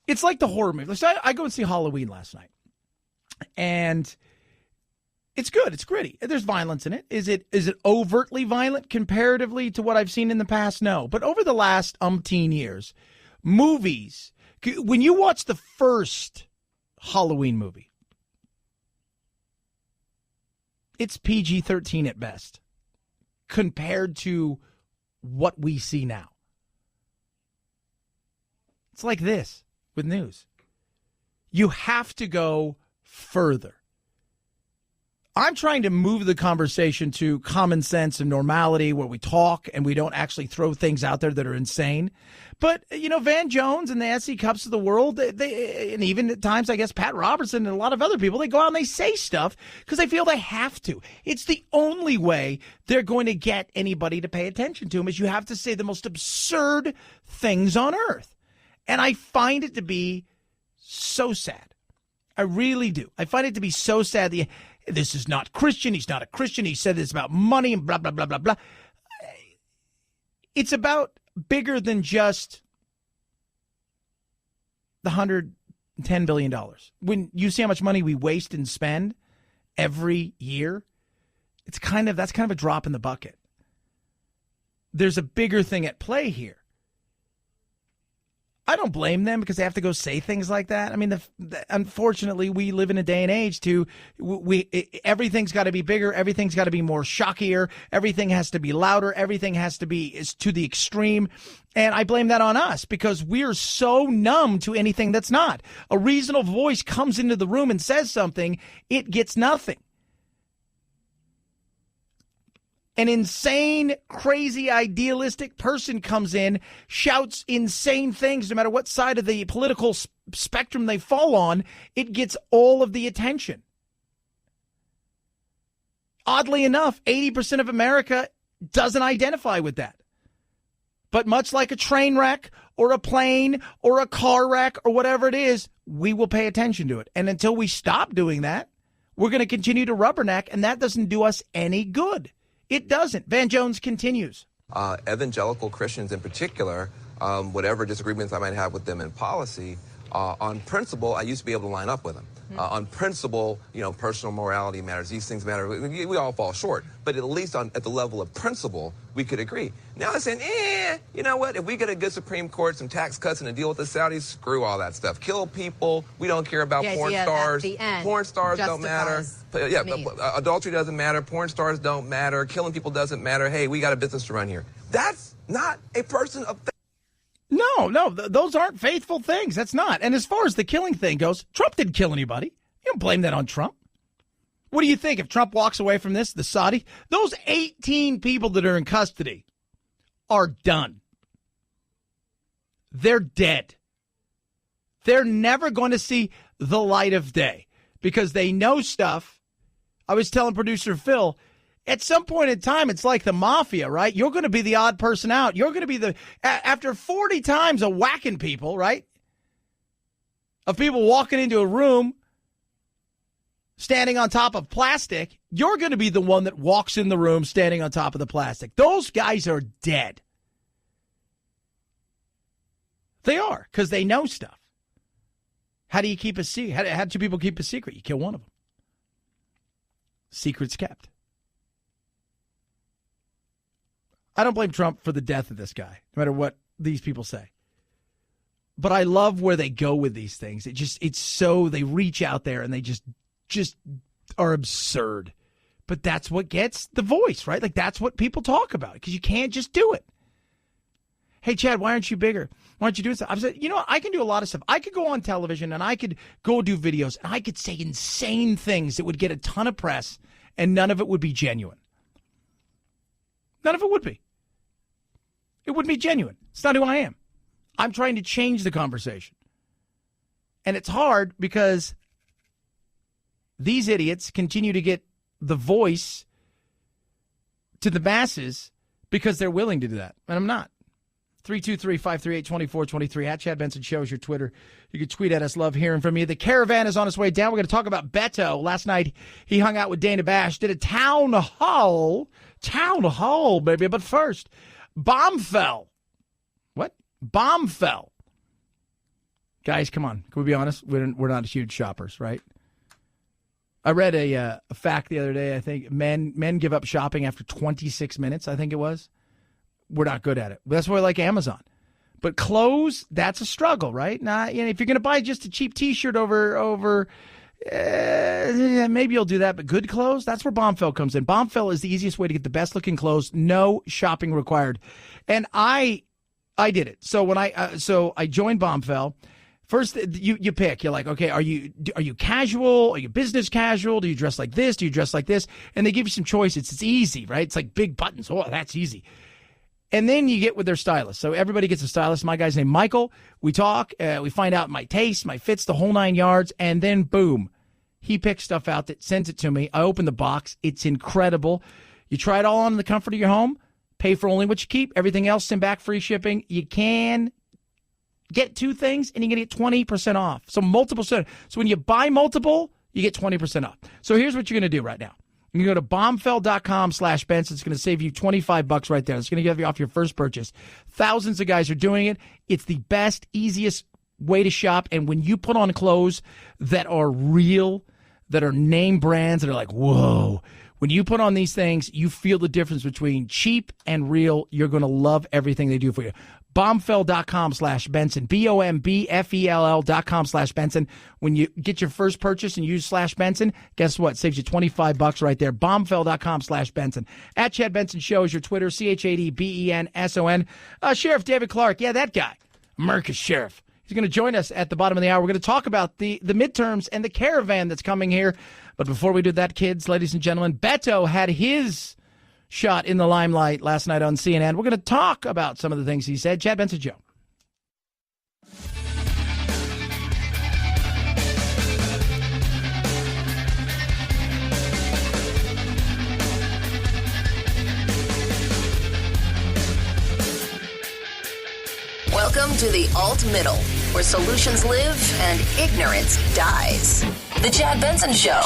it's like the horror movie. So I go and see Halloween last night. And it's good. It's gritty. There's violence in it. Is it overtly violent comparatively to what I've seen in the past? No. But over the last umpteen years, movies, when you watch the first Halloween movie, it's PG-13 at best compared to what we see now. It's like this with news. You have to go further. I'm trying to move the conversation to common sense and normality where we talk and we don't actually throw things out there that are insane. But, Van Jones and the S.C. Cupps of the world, they and even at times, I guess, Pat Robertson and a lot of other people, they go out and they say stuff because they feel they have to. It's the only way they're going to get anybody to pay attention to them is you have to say the most absurd things on earth. And I find it to be so sad. I really do. I find it to be so sad. This is not Christian. He's not a Christian. He said this about money and blah, blah, blah, blah, blah. It's about bigger than just the $110 billion. When you see how much money we waste and spend every year, that's kind of a drop in the bucket. There's a bigger thing at play here. I don't blame them because they have to go say things like that. I mean, unfortunately, we live in a day and age everything's got to be bigger. Everything's got to be more shockier. Everything has to be louder. Everything has to be to the extreme. And I blame that on us because we're so numb to anything that's not. A reasonable voice comes into the room and says something, it gets nothing. An insane, crazy, idealistic person comes in, shouts insane things, no matter what side of the political spectrum they fall on, it gets all of the attention. Oddly enough, 80% of America doesn't identify with that. But much like a train wreck or a plane or a car wreck or whatever it is, we will pay attention to it. And until we stop doing that, we're going to continue to rubberneck, and that doesn't do us any good. It doesn't. Van Jones continues. Evangelical Christians in particular, whatever disagreements I might have with them in policy, on principle, I used to be able to line up with them. On principle, personal morality matters. These things matter. We all fall short. But at least at the level of principle, we could agree. Now I'm saying, you know what? If we get a good Supreme Court, some tax cuts, and a deal with the Saudis, screw all that stuff. Kill people. We don't care about porn stars. Porn stars don't matter. Yeah, adultery doesn't matter. Porn stars don't matter. Killing people doesn't matter. Hey, we got a business to run here. That's not a person of faith. No, those aren't faithful things. That's not. And as far as the killing thing goes, Trump didn't kill anybody. You don't blame that on Trump. What do you think if Trump walks away from this, the Saudi? Those 18 people that are in custody are done. They're dead. They're never going to see the light of day because they know stuff. I was telling producer Phil, at some point in time, it's like the mafia, right? You're going to be the odd person out. You're going to be after 40 times of whacking people, right? Of people walking into a room, standing on top of plastic, you're going to be the one that walks in the room standing on top of the plastic. Those guys are dead. They are, because they know stuff. How do you keep a secret? How do two people keep a secret? You kill one of them. Secret's kept. I don't blame Trump for the death of this guy, no matter what these people say. But I love where they go with these things. It's so they reach out there and they just are absurd. But that's what gets the voice, right? Like that's what people talk about because you can't just do it. Hey, Chad, why aren't you bigger? Why aren't you doing stuff? I said, I can do a lot of stuff. I could go on television and I could go do videos and I could say insane things that would get a ton of press and none of it would be genuine. None of it would be. It wouldn't be genuine. It's not who I am. I'm trying to change the conversation. And it's hard because these idiots continue to get the voice to the masses because they're willing to do that. And I'm not. 323-538-2423 at Chad Benson Show is your Twitter. You can tweet at us. Love hearing from you. The caravan is on its way down. We're going to talk about Beto. Last night, he hung out with Dana Bash, did a town hall, baby. But first, bomb fell. What? Bomb fell. Guys, come on. Can we be honest? We're not huge shoppers, right? I read a fact the other day. I think men give up shopping after 26 minutes, I think it was. We're not good at it. That's why I like Amazon. But clothes, that's a struggle, right? Now, if you're going to buy just a cheap T-shirt over maybe you'll do that. But good clothes, that's where Bombfell comes in. Bombfell is the easiest way to get the best looking clothes. No shopping required. And I did it. So when I joined Bombfell. First, you pick. You're like, okay, are you casual? Are you business casual? Do you dress like this? Do you dress like this? And they give you some choices. It's easy, right? It's like big buttons. Oh, that's easy. And then you get with their stylist. So everybody gets a stylist. My guy's named Michael. We talk. We find out my taste, my fits, the whole 9 yards. And then, boom, he picks stuff out that sends it to me. I open the box. It's incredible. You try it all on in the comfort of your home. Pay for only what you keep. Everything else, send back free shipping. You can get two things, and you're going to get 20% off. So multiple. So when you buy multiple, you get 20% off. So here's what you're going to do right now. You go to bombfell.com/Benson. It's going to save you $25 right there. It's going to give you off your first purchase. Thousands of guys are doing it. It's the best, easiest way to shop. And when you put on clothes that are real, that are name brands, that are like, whoa, when you put on these things, you feel the difference between cheap and real. You're going to love everything they do for you. Bombfell.com/Benson, BOMBFELL.com/Benson. When you get your first purchase and use /Benson, guess what? It saves you $25 right there. Bombfell.com/Benson. At Chad Benson Show is your Twitter, ChadBenson. Sheriff David Clarke, yeah, that guy, America's sheriff. He's going to join us at the bottom of the hour. We're going to talk about the midterms and the caravan that's coming here. But before we do that, kids, ladies and gentlemen, Beto had his shot in the limelight last night on CNN. We're going to talk about some of the things he said. Chad Benson Show. Welcome to the Alt-Middle, where solutions live and ignorance dies. The Chad Benson Show.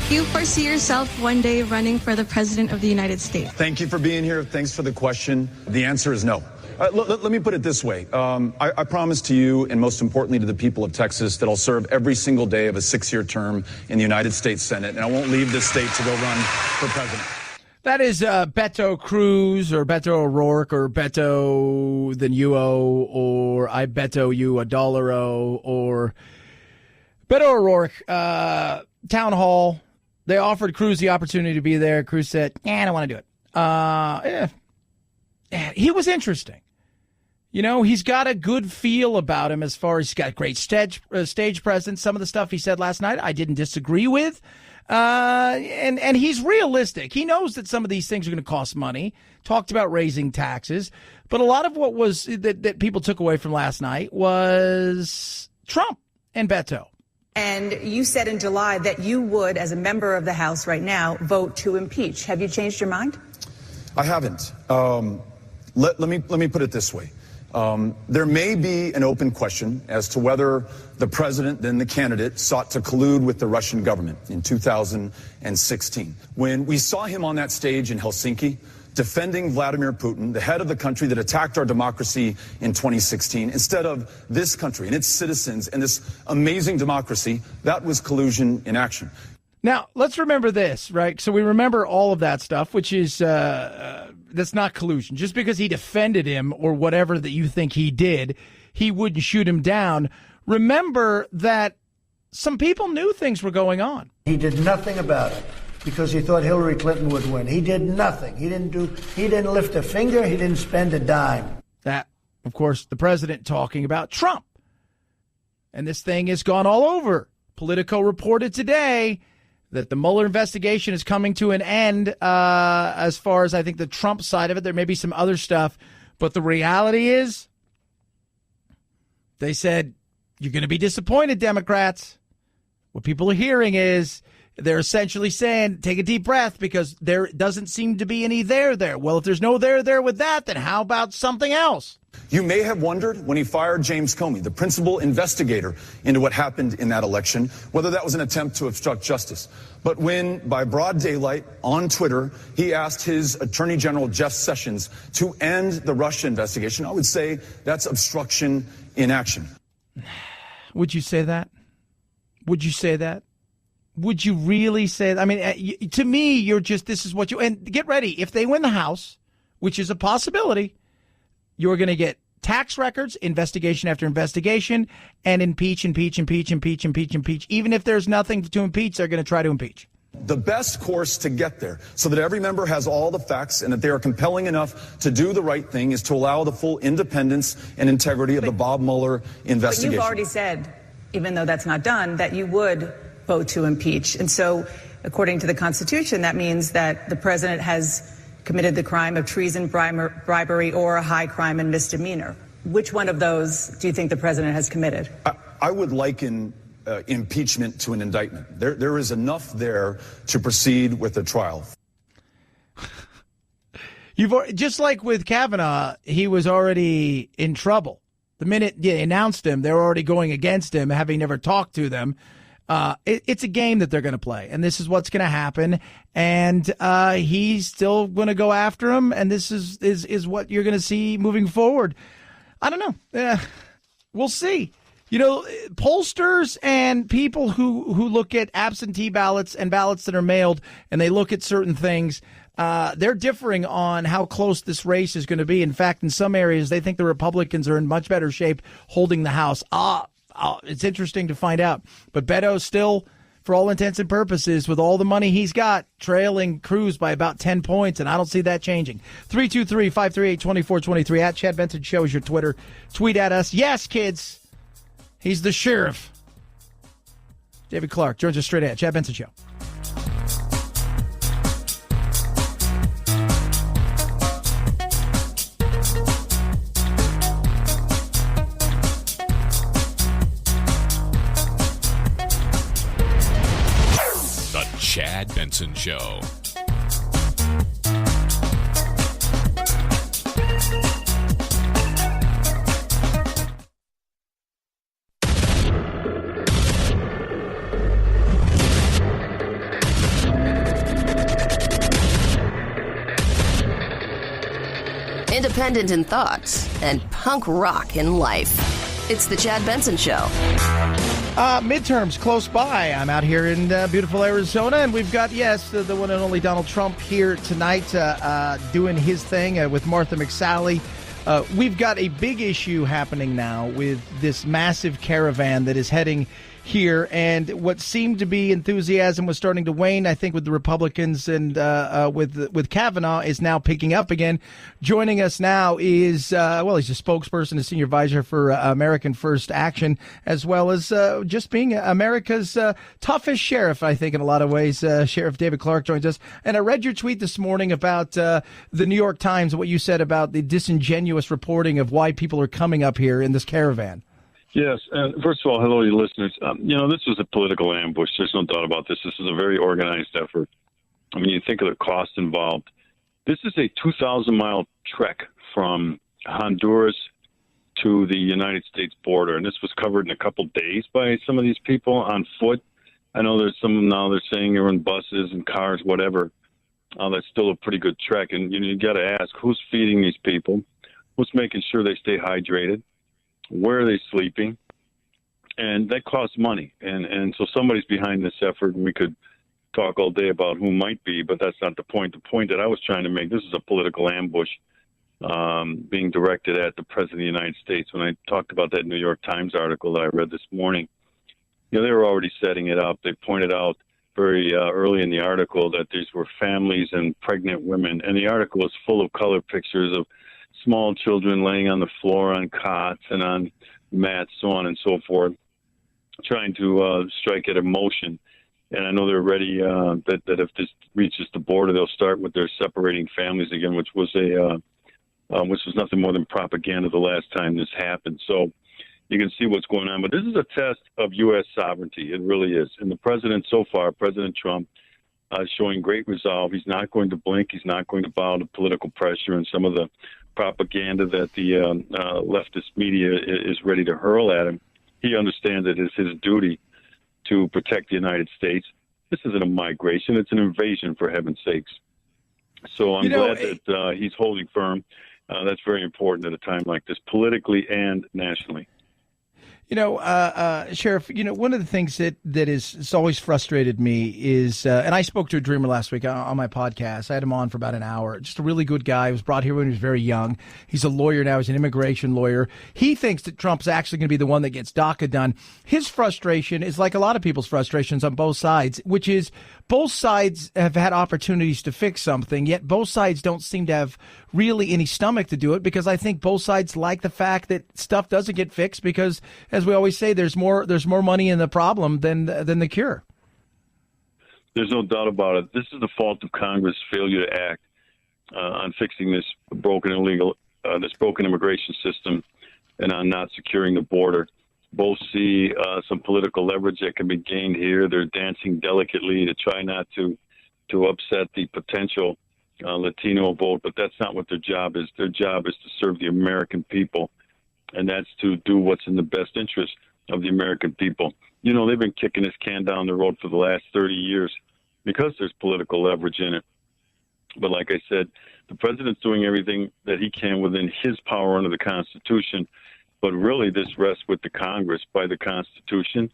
Do you foresee yourself one day running for the President of the United States? Thank you for being here. Thanks for the question. The answer is no. Let me put it this way. I promise to you, and most importantly to the people of Texas, that I'll serve every single day of a 6-year term in the United States Senate, and I won't leave this state to go run for president. That is Beto Cruz or Beto O Rourke or Beto then you owe or I Beto you $1 or Beto O Rourke, town hall. They offered Cruz the opportunity to be there. Cruz said, I don't want to do it. He was interesting. You know, he's got a good feel about him as far as he's got great stage presence. Some of the stuff he said last night, I didn't disagree with. And he's realistic. He knows that some of these things are going to cost money. Talked about raising taxes. But a lot of what was that people took away from last night was Trump and Beto. And you said in July that you would, as a member of the House right now, vote to impeach. Have you changed your mind? I haven't. Let me put it this way. There may be an open question as to whether the president, then the candidate, sought to collude with the Russian government in 2016. When we saw him on that stage in Helsinki, defending Vladimir Putin, the head of the country that attacked our democracy in 2016, instead of this country and its citizens and this amazing democracy, that was collusion in action. Now, let's remember this, right? So we remember all of that stuff, which is that's not collusion. Just because he defended him or whatever that you think he did, he wouldn't shoot him down. Remember that some people knew things were going on. He did nothing about it because he thought Hillary Clinton would win. He did nothing. He didn't lift a finger. He didn't spend a dime. That, of course, the president talking about Trump. And this thing has gone all over. Politico reported today that the Mueller investigation is coming to an end as far as I think the Trump side of it. There may be some other stuff, but the reality is they said, you're going to be disappointed, Democrats. What people are hearing is they're essentially saying, take a deep breath because there doesn't seem to be any there. Well, if there's no there with that, then how about something else? You may have wondered when he fired James Comey, the principal investigator into what happened in that election, whether that was an attempt to obstruct justice. But when, by broad daylight, on Twitter, he asked his Attorney General Jeff Sessions to end the Russia investigation, I would say that's obstruction in action. Would you say that? Would you say that? Would you really say that? I mean, to me, you're just, this is what you, and get ready. If they win the House, which is a possibility, you're going to get tax records, investigation after investigation, and impeach. Even if there's nothing to impeach, they're going to try to impeach. The best course to get there so that every member has all the facts and that they are compelling enough to do the right thing is to allow the full independence and integrity of the Bob Mueller investigation. But you've already said, even though that's not done, that you would vote to impeach. And so, according to the Constitution, that means that the president has committed the crime of treason, bribery, or a high crime and misdemeanor. Which one of those do you think the president has committed? I would liken impeachment to an indictment. There is enough there to proceed with a trial. Just like with Kavanaugh, he was already in trouble. The minute they announced him, they're already going against him, having never talked to them. It's a game that they're going to play, and this is what's going to happen. And he's still going to go after him, and this is what you're going to see moving forward. I don't know. We'll see. You know, pollsters and people who look at absentee ballots and ballots that are mailed, and they look at certain things, they're differing on how close this race is going to be. In fact, in some areas, they think the Republicans are in much better shape holding the House. It's interesting to find out. But Beto still, for all intents and purposes, with all the money he's got, trailing Cruz by about 10 points, and I don't see that changing. 323-538-2423. At Chad Benson Show is your Twitter. Tweet at us. Yes, kids. He's the sheriff. David Clarke joins us straight ahead. Chad Benson Show. The Chad Benson Show. independent in thought, and punk rock in life. It's the Chad Benson Show. Midterms close by. I'm out here in beautiful Arizona, and we've got, the one and only Donald Trump here tonight doing his thing with Martha McSally. We've got a big issue happening now with this massive caravan that is heading here, and what seemed to be enthusiasm was starting to wane, I think, with the Republicans, and with Kavanaugh is now picking up again. Joining us now is, he's a spokesperson, a senior advisor for American First Action, as well as just being America's toughest sheriff, I think, in a lot of ways. Sheriff David Clarke joins us. And I read your tweet this morning about the New York Times, what you said about the disingenuous reporting of why people are coming up here in this caravan. Yes. First of all, hello to your listeners. This was a political ambush. There's no doubt about this. This is a very organized effort. I mean, you think of the cost involved. This is a 2,000-mile trek from Honduras to the United States border, and this was covered in a couple days by some of these people on foot. I know there's some now they're saying they're in buses and cars, whatever. That's still a pretty good trek, and you got to ask, who's feeding these people? Who's making sure they stay hydrated? Where are they sleeping? And that costs money. And so somebody's behind this effort, and we could talk all day about who might be, but that's not the point. The point that I was trying to make, this is a political ambush being directed at the President of the United States. When I talked about that New York Times article that I read this morning, they were already setting it up. They pointed out very early in the article that these were families and pregnant women. And the article is full of color pictures of small children laying on the floor on cots and on mats, so on and so forth, trying to strike at emotion. And I know they're ready that if this reaches the border, they'll start with their separating families again, which was nothing more than propaganda the last time this happened. So you can see what's going on. But this is a test of U.S. sovereignty. It really is. And the president so far, President Trump, is showing great resolve. He's not going to blink. He's not going to bow to political pressure and some of the propaganda that the leftist media is ready to hurl at him. He understands that it's his duty to protect the United States. This isn't a migration. It's an invasion, for heaven's sakes. So I'm glad that he's holding firm. That's very important at a time like this, politically and nationally. Sheriff, one of the things that it's always frustrated me is, and I spoke to a dreamer last week on my podcast. I had him on for about an hour. Just a really good guy. He was brought here when he was very young. He's a lawyer now. He's an immigration lawyer. He thinks that Trump's actually going to be the one that gets DACA done. His frustration is like a lot of people's frustrations on both sides, which is both sides have had opportunities to fix something, yet both sides don't seem to have really any stomach to do it, because I think both sides like the fact that stuff doesn't get fixed because, as we always say, there's more money in the problem than the cure. There's no doubt about it. This is the fault of Congress' failure to act on fixing this broken immigration system and on not securing the border. Both see some political leverage that can be gained here. They're dancing delicately to try not to upset the potential Latino vote, but that's not what their job is. Their job is to serve the American people, and that's to do what's in the best interest of the American people. They've been kicking this can down the road for the last 30 years because there's political leverage in it. But like I said, the president's doing everything that he can within his power under the Constitution. But really, this rests with the Congress by the Constitution.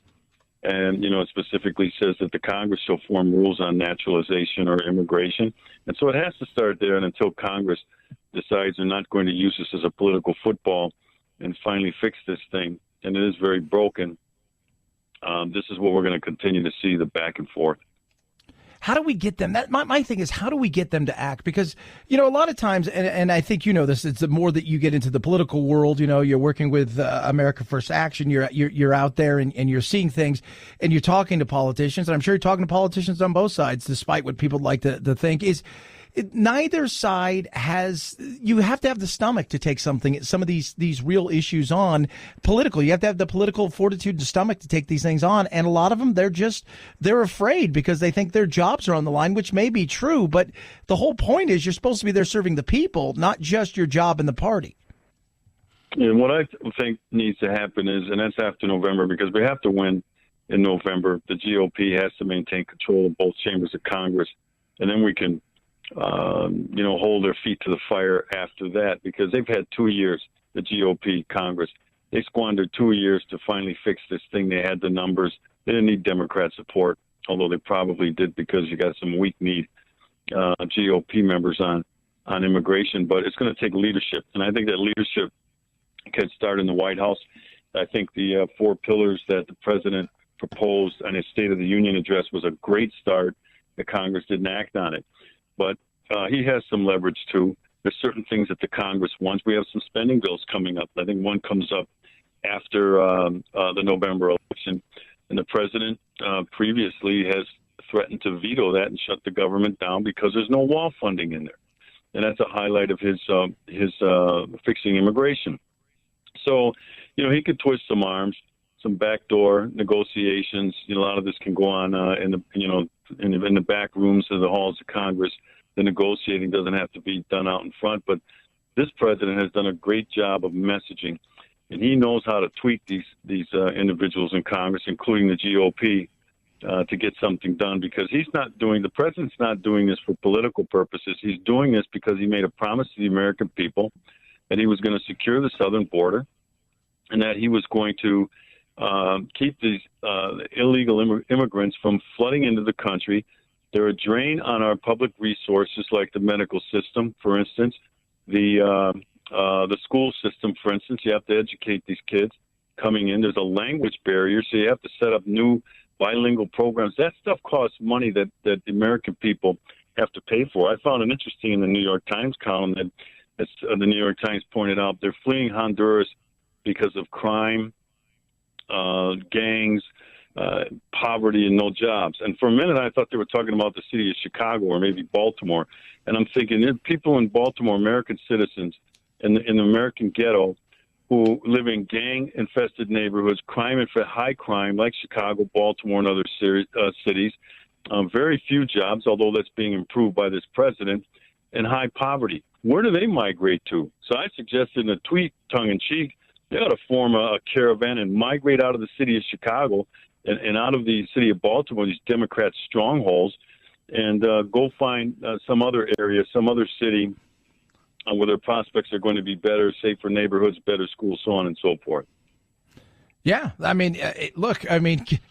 And, it specifically says that the Congress shall form rules on naturalization or immigration. And so it has to start there. And until Congress decides they're not going to use this as a political football and finally fix this thing, and it is very broken, this is what we're going to continue to see, the back and forth. How do we get them? My thing is, how do we get them to act? Because, a lot of times, and I think this, it's the more that you get into the political world, you're working with America First Action, you're out there and you're seeing things and you're talking to politicians, and I'm sure you're talking to politicians on both sides, despite what people like to think is, neither side you have to have the stomach to take some of these real issues on political. You have to have the political fortitude and stomach to take these things on. And a lot of them, they're afraid because they think their jobs are on the line, which may be true. But the whole point is you're supposed to be there serving the people, not just your job in the party. And what I think needs to happen is, and that's after November, because we have to win in November. The GOP has to maintain control of both chambers of Congress, and then we can hold their feet to the fire after that, because they've had 2 years, the GOP Congress. They squandered 2 years to finally fix this thing. They had the numbers. They didn't need Democrat support, although they probably did, because you got some weak-kneed GOP members on immigration. But it's going to take leadership, and I think that leadership can start in the White House. I think the 4 pillars that the president proposed on his State of the Union address was a great start. The Congress didn't act on it. But he has some leverage, too. There's certain things that the Congress wants. We have some spending bills coming up. I think one comes up after the November election. And the president previously has threatened to veto that and shut the government down because there's no wall funding in there. And that's a highlight of his fixing immigration. So, he could twist some arms, some backdoor negotiations. A lot of this can go on in the back rooms of the halls of Congress. The negotiating doesn't have to be done out in front. But this president has done a great job of messaging, and he knows how to tweak these individuals in Congress, including the GOP, to get something done. Because the president's not doing this for political purposes. He's doing this because he made a promise to the American people that he was going to secure the southern border, and that he was going to keep these illegal immigrants from flooding into the country. They're a drain on our public resources, like the medical system, for instance, the school system, for instance. You have to educate these kids coming in. There's a language barrier, so you have to set up new bilingual programs. That stuff costs money that the American people have to pay for. I found it interesting in the New York Times column that the New York Times pointed out they're fleeing Honduras because of crime, gangs, poverty, and no jobs. And for a minute, I thought they were talking about the city of Chicago or maybe Baltimore. And I'm thinking, there are people in Baltimore, American citizens in the American ghetto, who live in gang-infested neighborhoods, high crime, like Chicago, Baltimore, and other cities. Very few jobs, although that's being improved by this president, and high poverty. Where do they migrate to? So I suggested in a tweet, tongue-in-cheek, they ought to form a caravan and migrate out of the city of Chicago and out of the city of Baltimore, these Democrat strongholds, and go find some other area, some other city where their prospects are going to be better, safer neighborhoods, better schools, so on and so forth. Yeah, I mean,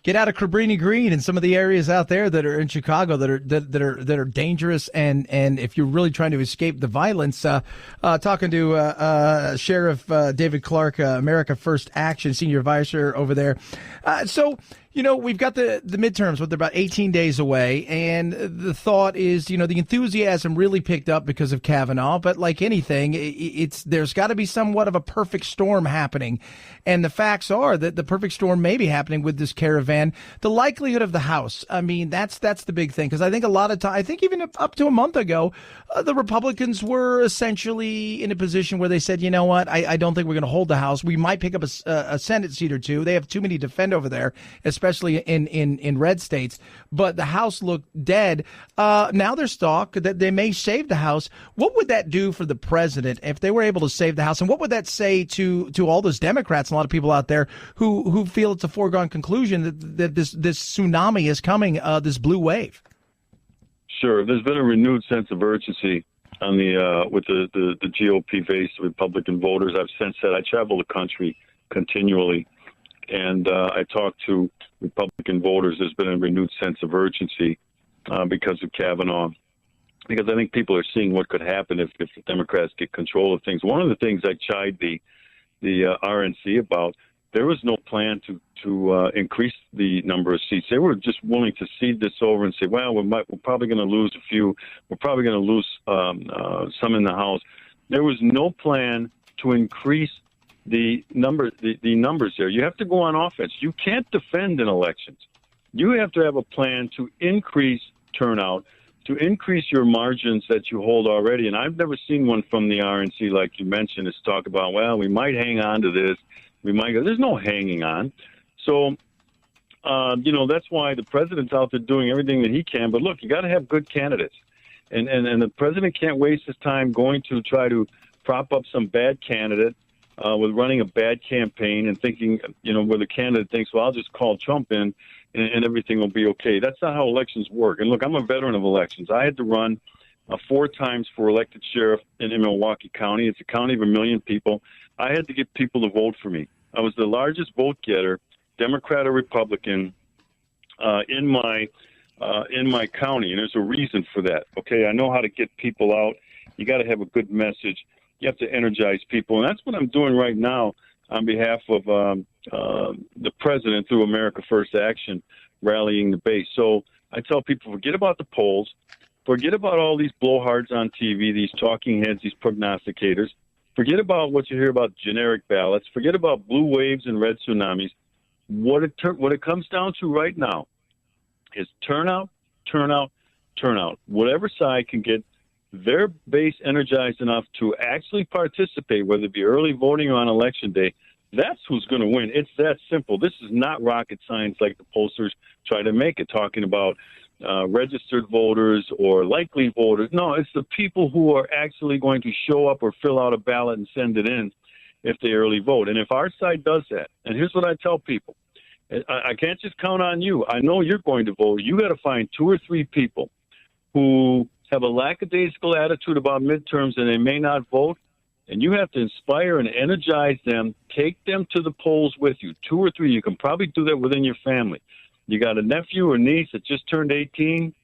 get out of Cabrini Green and some of the areas out there that are in Chicago that are dangerous, and if you're really trying to escape the violence, talking to Sheriff David Clarke, America First Action senior advisor over there. We've got the midterms, they're about 18 days away, and the thought is, the enthusiasm really picked up because of Kavanaugh, but like anything, there's got to be somewhat of a perfect storm happening, and the facts are that the perfect storm may be happening with this caravan. The likelihood of the House, that's the big thing, because I think a lot of time, I think even up to a month ago, the Republicans were essentially in a position where they said, you know what, I don't think we're going to hold the House. We might pick up a Senate seat or two. They have too many to defend over there, especially in red states, but the House looked dead. Now there's talk that they may save the House. What would that do for the president if they were able to save the House? And what would that say to all those Democrats and a lot of people out there who feel it's a foregone conclusion that this tsunami is coming, this blue wave? Sure. There's been a renewed sense of urgency on with the GOP-based Republican voters. I've sensed that. I travel the country continually, and I talk to Republican voters. There's been a renewed sense of urgency because of Kavanaugh, because I think people are seeing what could happen if the Democrats get control of things. One of the things I chide the RNC about, there was no plan to increase the number of seats. They were just willing to cede this over and say, well, we're probably going to lose a few. We're probably going to lose some in the House. There was no plan to increase the numbers there. You have to go on offense. You can't defend in elections. You have to have a plan to increase turnout, to increase your margins that you hold already. And I've never seen one from the RNC, like you mentioned, is talk about, well, we might hang on to this. We might go. There's no hanging on. So, that's why the president's out there doing everything that he can. But look, you got to have good candidates. And the president can't waste his time going to try to prop up some bad candidate with running a bad campaign and thinking, where the candidate thinks, well, I'll just call Trump in and everything will be okay. That's not how elections work. And look, I'm a veteran of elections. I had to run 4 times for elected sheriff in Milwaukee County. It's a county of 1 million people. I had to get people to vote for me. I was the largest vote getter, Democrat or Republican, in my county, and there's a reason for that. Okay, I know how to get people out. You got to have a good message. You have to energize people, and that's what I'm doing right now on behalf of the president through America First Action, rallying the base. So I tell people, forget about the polls, forget about all these blowhards on TV, these talking heads, these prognosticators. Forget about what you hear about generic ballots. Forget about blue waves and red tsunamis. What it comes down to right now is turnout. Whatever side can get their base energized enough to actually participate, whether it be early voting or on election day, that's who's going to win. It's that simple. This is not rocket science like the pollsters try to make it, talking about registered voters or likely voters. No, it's the people who are actually going to show up or fill out a ballot and send it in if they early vote. And if our side does that, and here's what I tell people, I can't just count on you. I know you're going to vote. You got to find 2 or 3 people who have a lackadaisical attitude about midterms and they may not vote, and you have to inspire and energize them, take them to the polls with you, 2 or 3. You can probably do that within your family. You got a nephew or niece that just turned 18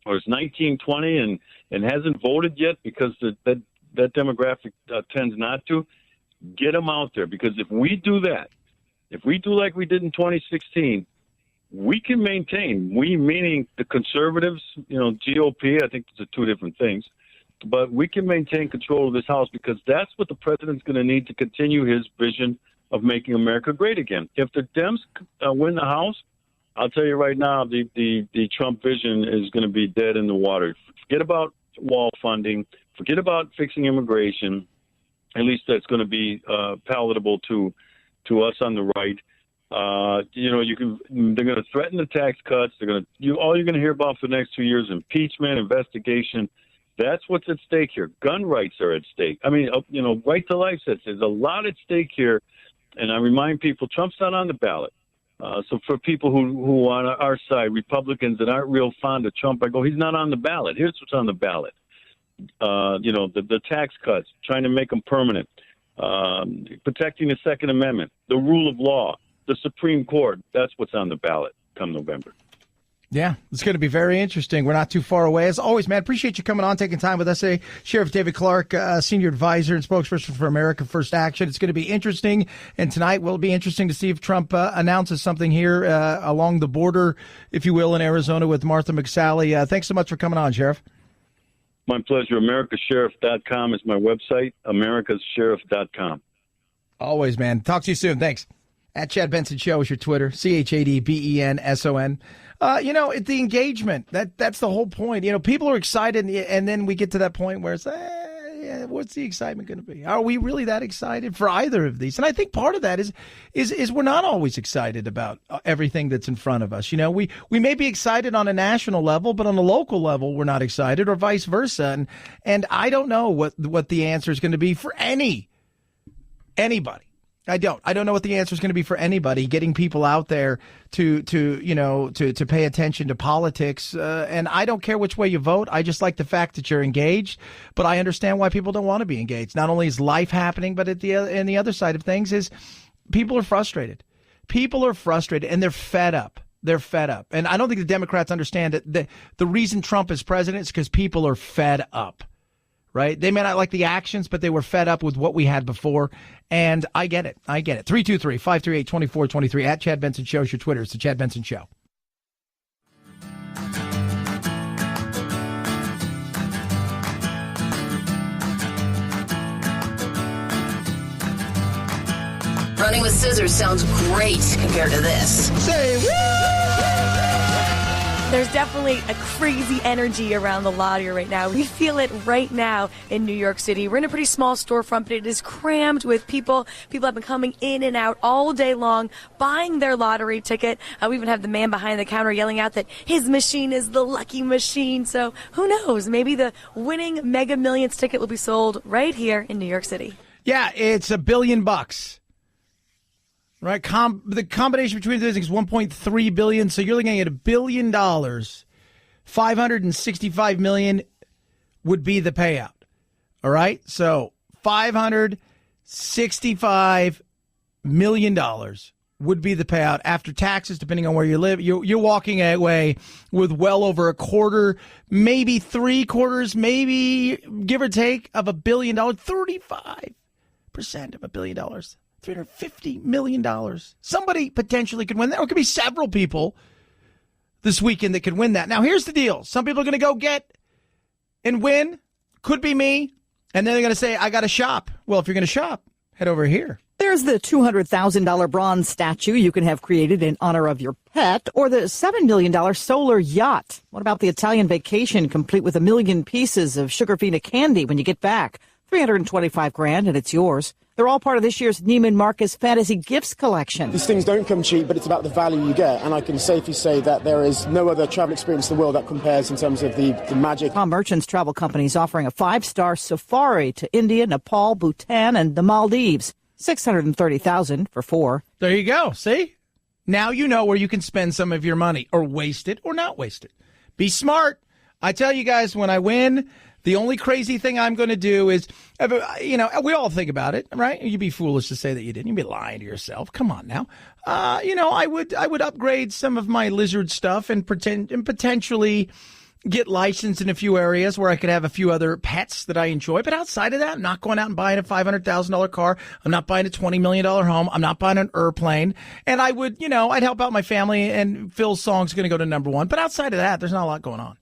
or is 19, 20 and hasn't voted yet because that demographic tends not to. Get them out there, because if we do that, if we do like we did in 2016, we can maintain, we meaning the conservatives, GOP, I think those are 2 different things, but we can maintain control of this House, because that's what the president's going to need to continue his vision of making America great again. If the Dems win the House, I'll tell you right now, the Trump vision is going to be dead in the water. Forget about wall funding. Forget about fixing immigration. At least that's going to be palatable to us on the right. They're going to threaten the tax cuts. All you're going to hear about for the next 2 years, impeachment, investigation. That's what's at stake here. Gun rights are at stake. I mean, right to life sets. There's a lot at stake here. And I remind people, Trump's not on the ballot. So for people who on our side, Republicans that aren't real fond of Trump, I go, he's not on the ballot. Here's what's on the ballot. The tax cuts, trying to make them permanent, protecting the Second Amendment, the rule of law, the Supreme Court. That's what's on the ballot come November. Yeah, it's going to be very interesting. We're not too far away. As always, man, appreciate you coming on, taking time with us today. Sheriff David Clarke, Senior Advisor and Spokesperson for America First Action. It's going to be interesting. And tonight will be interesting to see if Trump announces something here along the border, if you will, in Arizona with Martha McSally. Thanks so much for coming on, Sheriff. My pleasure. AmericaSheriff.com is my website. AmericasSheriff.com. Always, man. Talk to you soon. Thanks. At Chad Benson Show is your Twitter. ChadBenson. The engagement, that's the whole point. People are excited, and then we get to that point where it's, what's the excitement going to be? Are we really that excited for either of these? And I think part of that is we're not always excited about everything that's in front of us. We may be excited on a national level, but on a local level, we're not excited, or vice versa. And I don't know what the answer is going to be for anybody. I don't know what the answer is going to be for anybody, getting people out there to pay attention to politics. And I don't care which way you vote. I just like the fact that you're engaged. But I understand why people don't want to be engaged. Not only is life happening, but and the other side of things is people are frustrated. People are frustrated, and they're fed up. They're fed up. And I don't think the Democrats understand that the reason Trump is president is because people are fed up. Right? They may not like the actions, but they were fed up with what we had before. And I get it. 323-538-2423 at Chad Benson Show is your Twitter. It's the Chad Benson Show. Running with scissors sounds great compared to this. Say There's definitely a crazy energy around the lottery right now. We feel it right now in New York City. We're in a pretty small storefront, but it is crammed with people. People have been coming in and out all day long, buying their lottery ticket. We even have the man behind the counter yelling out that his machine is the lucky machine. So who knows? Maybe the winning Mega Millions ticket will be sold right here in New York City. Yeah, it's $1 billion. Right, the combination between the things is $1.3 billion. So you're looking at $1 billion, $565 million would be the payout. All right? So $565 million would be the payout after taxes, depending on where you live. You're walking away with well over a quarter, maybe 3/4, maybe give or take, of $1 billion. 35% of $1 billion. $350 million. Somebody potentially could win that, or it could be several people this weekend that could win that. Now, here's the deal. Some people are going to go get and win. Could be me. And then they're going to say, I got to shop. Well, if you're going to shop, head over here. There's the $200,000 bronze statue you can have created in honor of your pet, or the $7 million solar yacht. What about the Italian vacation, complete with 1 million pieces of Sugarfina candy when you get back? $325,000, and it's yours. They're all part of this year's Neiman Marcus Fantasy Gifts collection. These things don't come cheap, but it's about the value you get. And I can safely say that there is no other travel experience in the world that compares in terms of the magic. Tom Merchant's travel company is offering a 5-star safari to India, Nepal, Bhutan, and the Maldives. $630,000 for 4. There you go. See? Now you know where you can spend some of your money, or waste it or not waste it. Be smart. I tell you guys, when I win, the only crazy thing I'm going to do is, we all think about it, right? You'd be foolish to say that you didn't. You'd be lying to yourself. Come on now. I would upgrade some of my lizard stuff and potentially get licensed in a few areas where I could have a few other pets that I enjoy. But outside of that, I'm not going out and buying a $500,000 car. I'm not buying a $20 million home. I'm not buying an airplane. And I would, I'd help out my family, and Phil's song's going to go to #1. But outside of that, there's not a lot going on.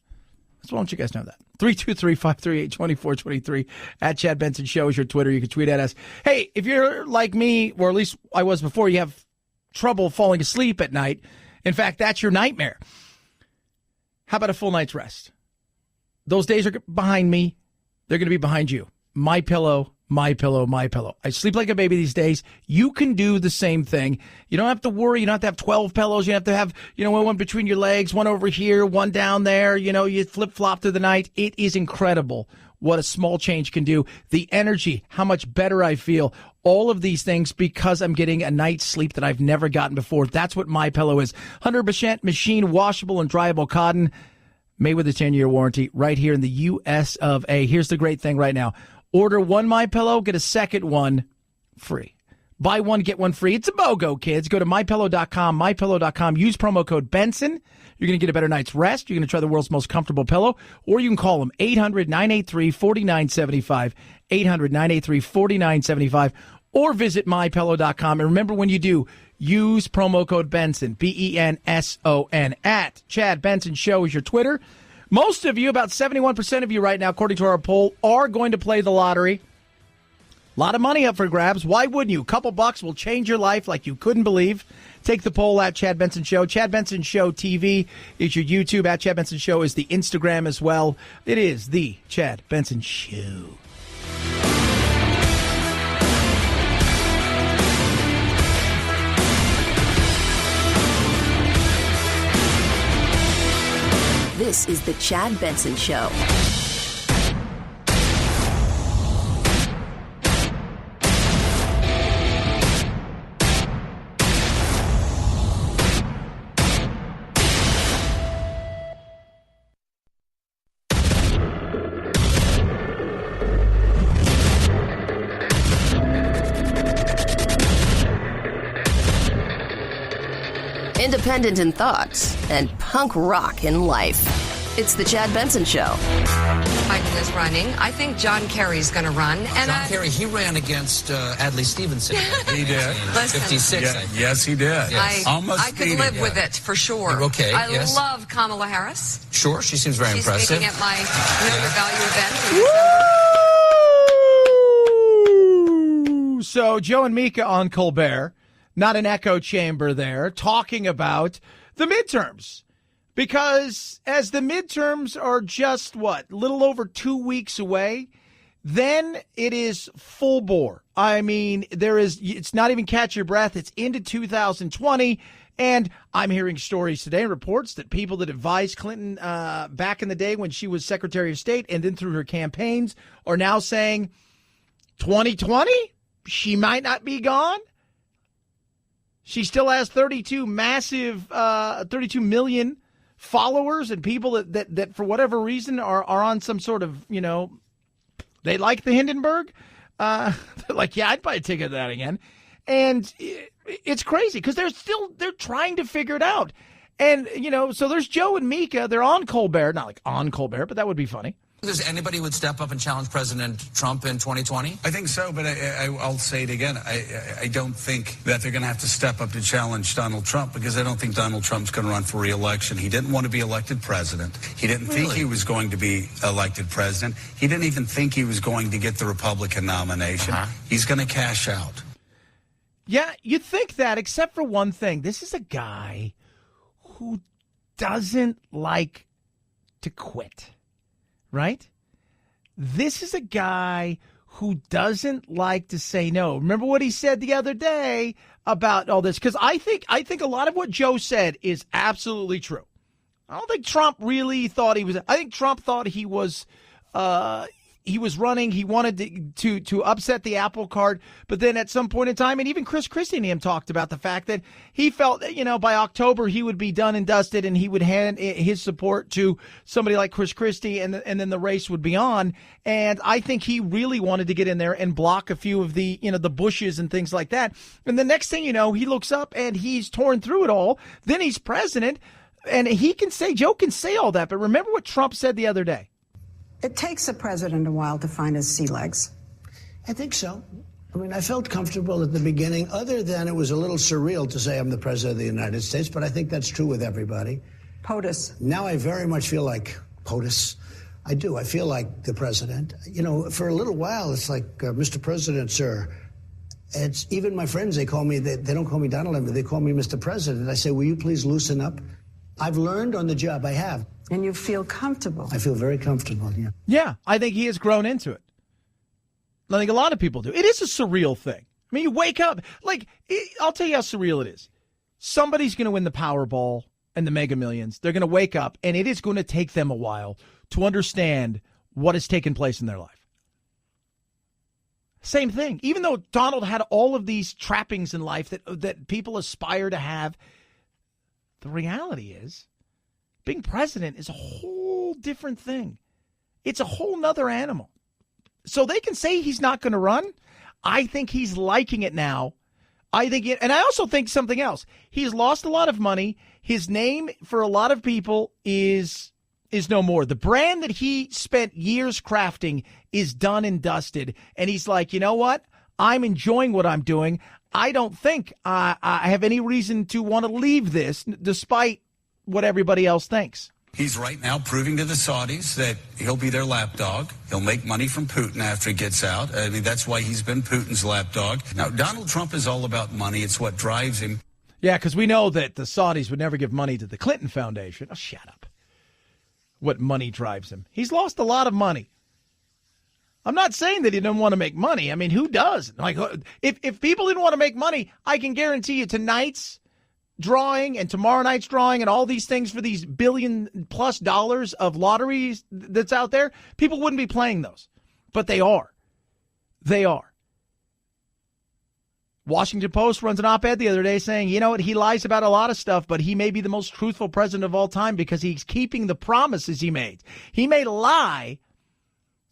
So why don't you guys know that? 323-538-2423 at Chad Benson Show is your Twitter. You can tweet at us. Hey, if you're like me, or at least I was before, you have trouble falling asleep at night. In fact, that's your nightmare. How about a full night's rest? Those days are behind me. They're going to be behind you. My pillow, my pillow, my pillow. I sleep like a baby these days. You can do the same thing. You don't have to worry. You don't have to have 12 pillows. You have to have, one between your legs, one over here, one down there. You flip-flop through the night. It is incredible what a small change can do. The energy, how much better I feel. All of these things because I'm getting a night's sleep that I've never gotten before. That's what My Pillow is. 100% machine washable and dryable cotton, made with a 10-year warranty, right here in the U.S. of A. Here's the great thing right now. Order one My Pillow, get a second one free. Buy one, get one free. It's a BOGO, kids. Go to MyPillow.com, MyPillow.com. Use promo code Benson. You're going to get a better night's rest. You're going to try the world's most comfortable pillow. Or you can call them 800-983-4975, 800-983-4975, or visit MyPillow.com. And remember, when you do, use promo code Benson, BENSON, at Chad Benson Show is your Twitter. Most of you, about 71% of you right now, according to our poll, are going to play the lottery. A lot of money up for grabs. Why wouldn't you? A couple bucks will change your life like you couldn't believe. Take the poll at Chad Benson Show. Chad Benson Show TV is your YouTube. At Chad Benson Show is the Instagram as well. It is the Chad Benson Show. This is the Chad Benson Show. Independent in thoughts and punk rock in life. It's the Chad Benson Show. Biden is running. I think John Kerry's going to run. And John Kerry, he ran against Adlai Stevenson. He did. Listen, 56. Yeah, yes, he did. Yes. I could live with it for sure. Okay. I love Kamala Harris. Sure, she seems very She's impressive. speaking at my Know Your Value event. Woo! So Joe and Mika on Colbert, not an echo chamber there, talking about the midterms. Because as the midterms are just, little over 2 weeks away, then it is full bore. I mean, it's not even catch your breath. It's into 2020. And I'm hearing stories today, reports that people that advised Clinton back in the day when she was Secretary of State and then through her campaigns are now saying 2020, she might not be gone. She still has 32 million followers and people that for whatever reason are on some sort of, they like the Hindenburg. They're like, yeah, I'd buy a ticket to that again. And it's crazy because they're trying to figure it out. And, so there's Joe and Mika. They're on Colbert, not like on Colbert, but that would be funny. Does anybody would step up and challenge President Trump in 2020? I think so, but I'll say it again. I don't think that they're going to have to step up to challenge Donald Trump because I don't think Donald Trump's going to run for re-election. He didn't want to be elected president. He didn't think he was going to be elected president. He didn't even think he was going to get the Republican nomination. He's going to cash out. Yeah, you think that, except for one thing. This is a guy who doesn't like to quit. Right? This is a guy who doesn't like to say no. Remember what he said the other day about all this? Because I think a lot of what Joe said is absolutely true. I don't think Trump really thought he was. I think Trump thought he was running. He wanted to upset the apple cart. But then at some point in time, and even Chris Christie and him talked about the fact that he felt that, by October he would be done and dusted and he would hand his support to somebody like Chris Christie and then the race would be on. And I think he really wanted to get in there and block a few of the, the bushes and things like that. And the next thing you know, he looks up and he's torn through it all. Then he's president and Joe can say all that. But remember what Trump said the other day. It takes a president a while to find his sea legs. I think so. I mean, I felt comfortable at the beginning, other than it was a little surreal to say I'm the president of the United States, but I think that's true with everybody. POTUS. Now I very much feel like POTUS. I do. I feel like the president. For a little while, it's like, Mr. President, sir. It's even my friends, they call me, they don't call me Donald anymore, they call me Mr. President. I say, will you please loosen up? I've learned on the job, I have. And you feel comfortable. I feel very comfortable, yeah. Yeah, I think he has grown into it. I think a lot of people do. It is a surreal thing. I mean, you wake up, I'll tell you how surreal it is. Somebody's going to win the Powerball and the Mega Millions. They're going to wake up, and it is going to take them a while to understand what has taken place in their life. Same thing. Even though Donald had all of these trappings in life that people aspire to have, the reality is, being president is a whole different thing. It's a whole nother animal. So they can say he's not going to run. I think he's liking it now. And I also think something else. He's lost a lot of money. His name for a lot of people is no more. The brand that he spent years crafting is done and dusted. And he's like, you know what? I'm enjoying what I'm doing. I don't think I have any reason to want to leave this, despite what everybody else thinks. He's right now proving to the Saudis that he'll be their lapdog. He'll make money from Putin after he gets out. I mean, that's why he's been Putin's lapdog. Now, Donald Trump is all about money. It's what drives him. Yeah, because we know that the Saudis would never give money to the Clinton Foundation. Oh, shut up. What money drives him? He's lost a lot of money. I'm not saying that he didn't want to make money. I mean, who does? Like, if people didn't want to make money, I can guarantee you tonight's drawing and tomorrow night's drawing and all these things for these $1 billion+ of lotteries that's out there, people wouldn't be playing those. But they are. They are. Washington Post runs an op-ed the other day saying, you know what, he lies about a lot of stuff, but he may be the most truthful president of all time because he's keeping the promises he made. He may lie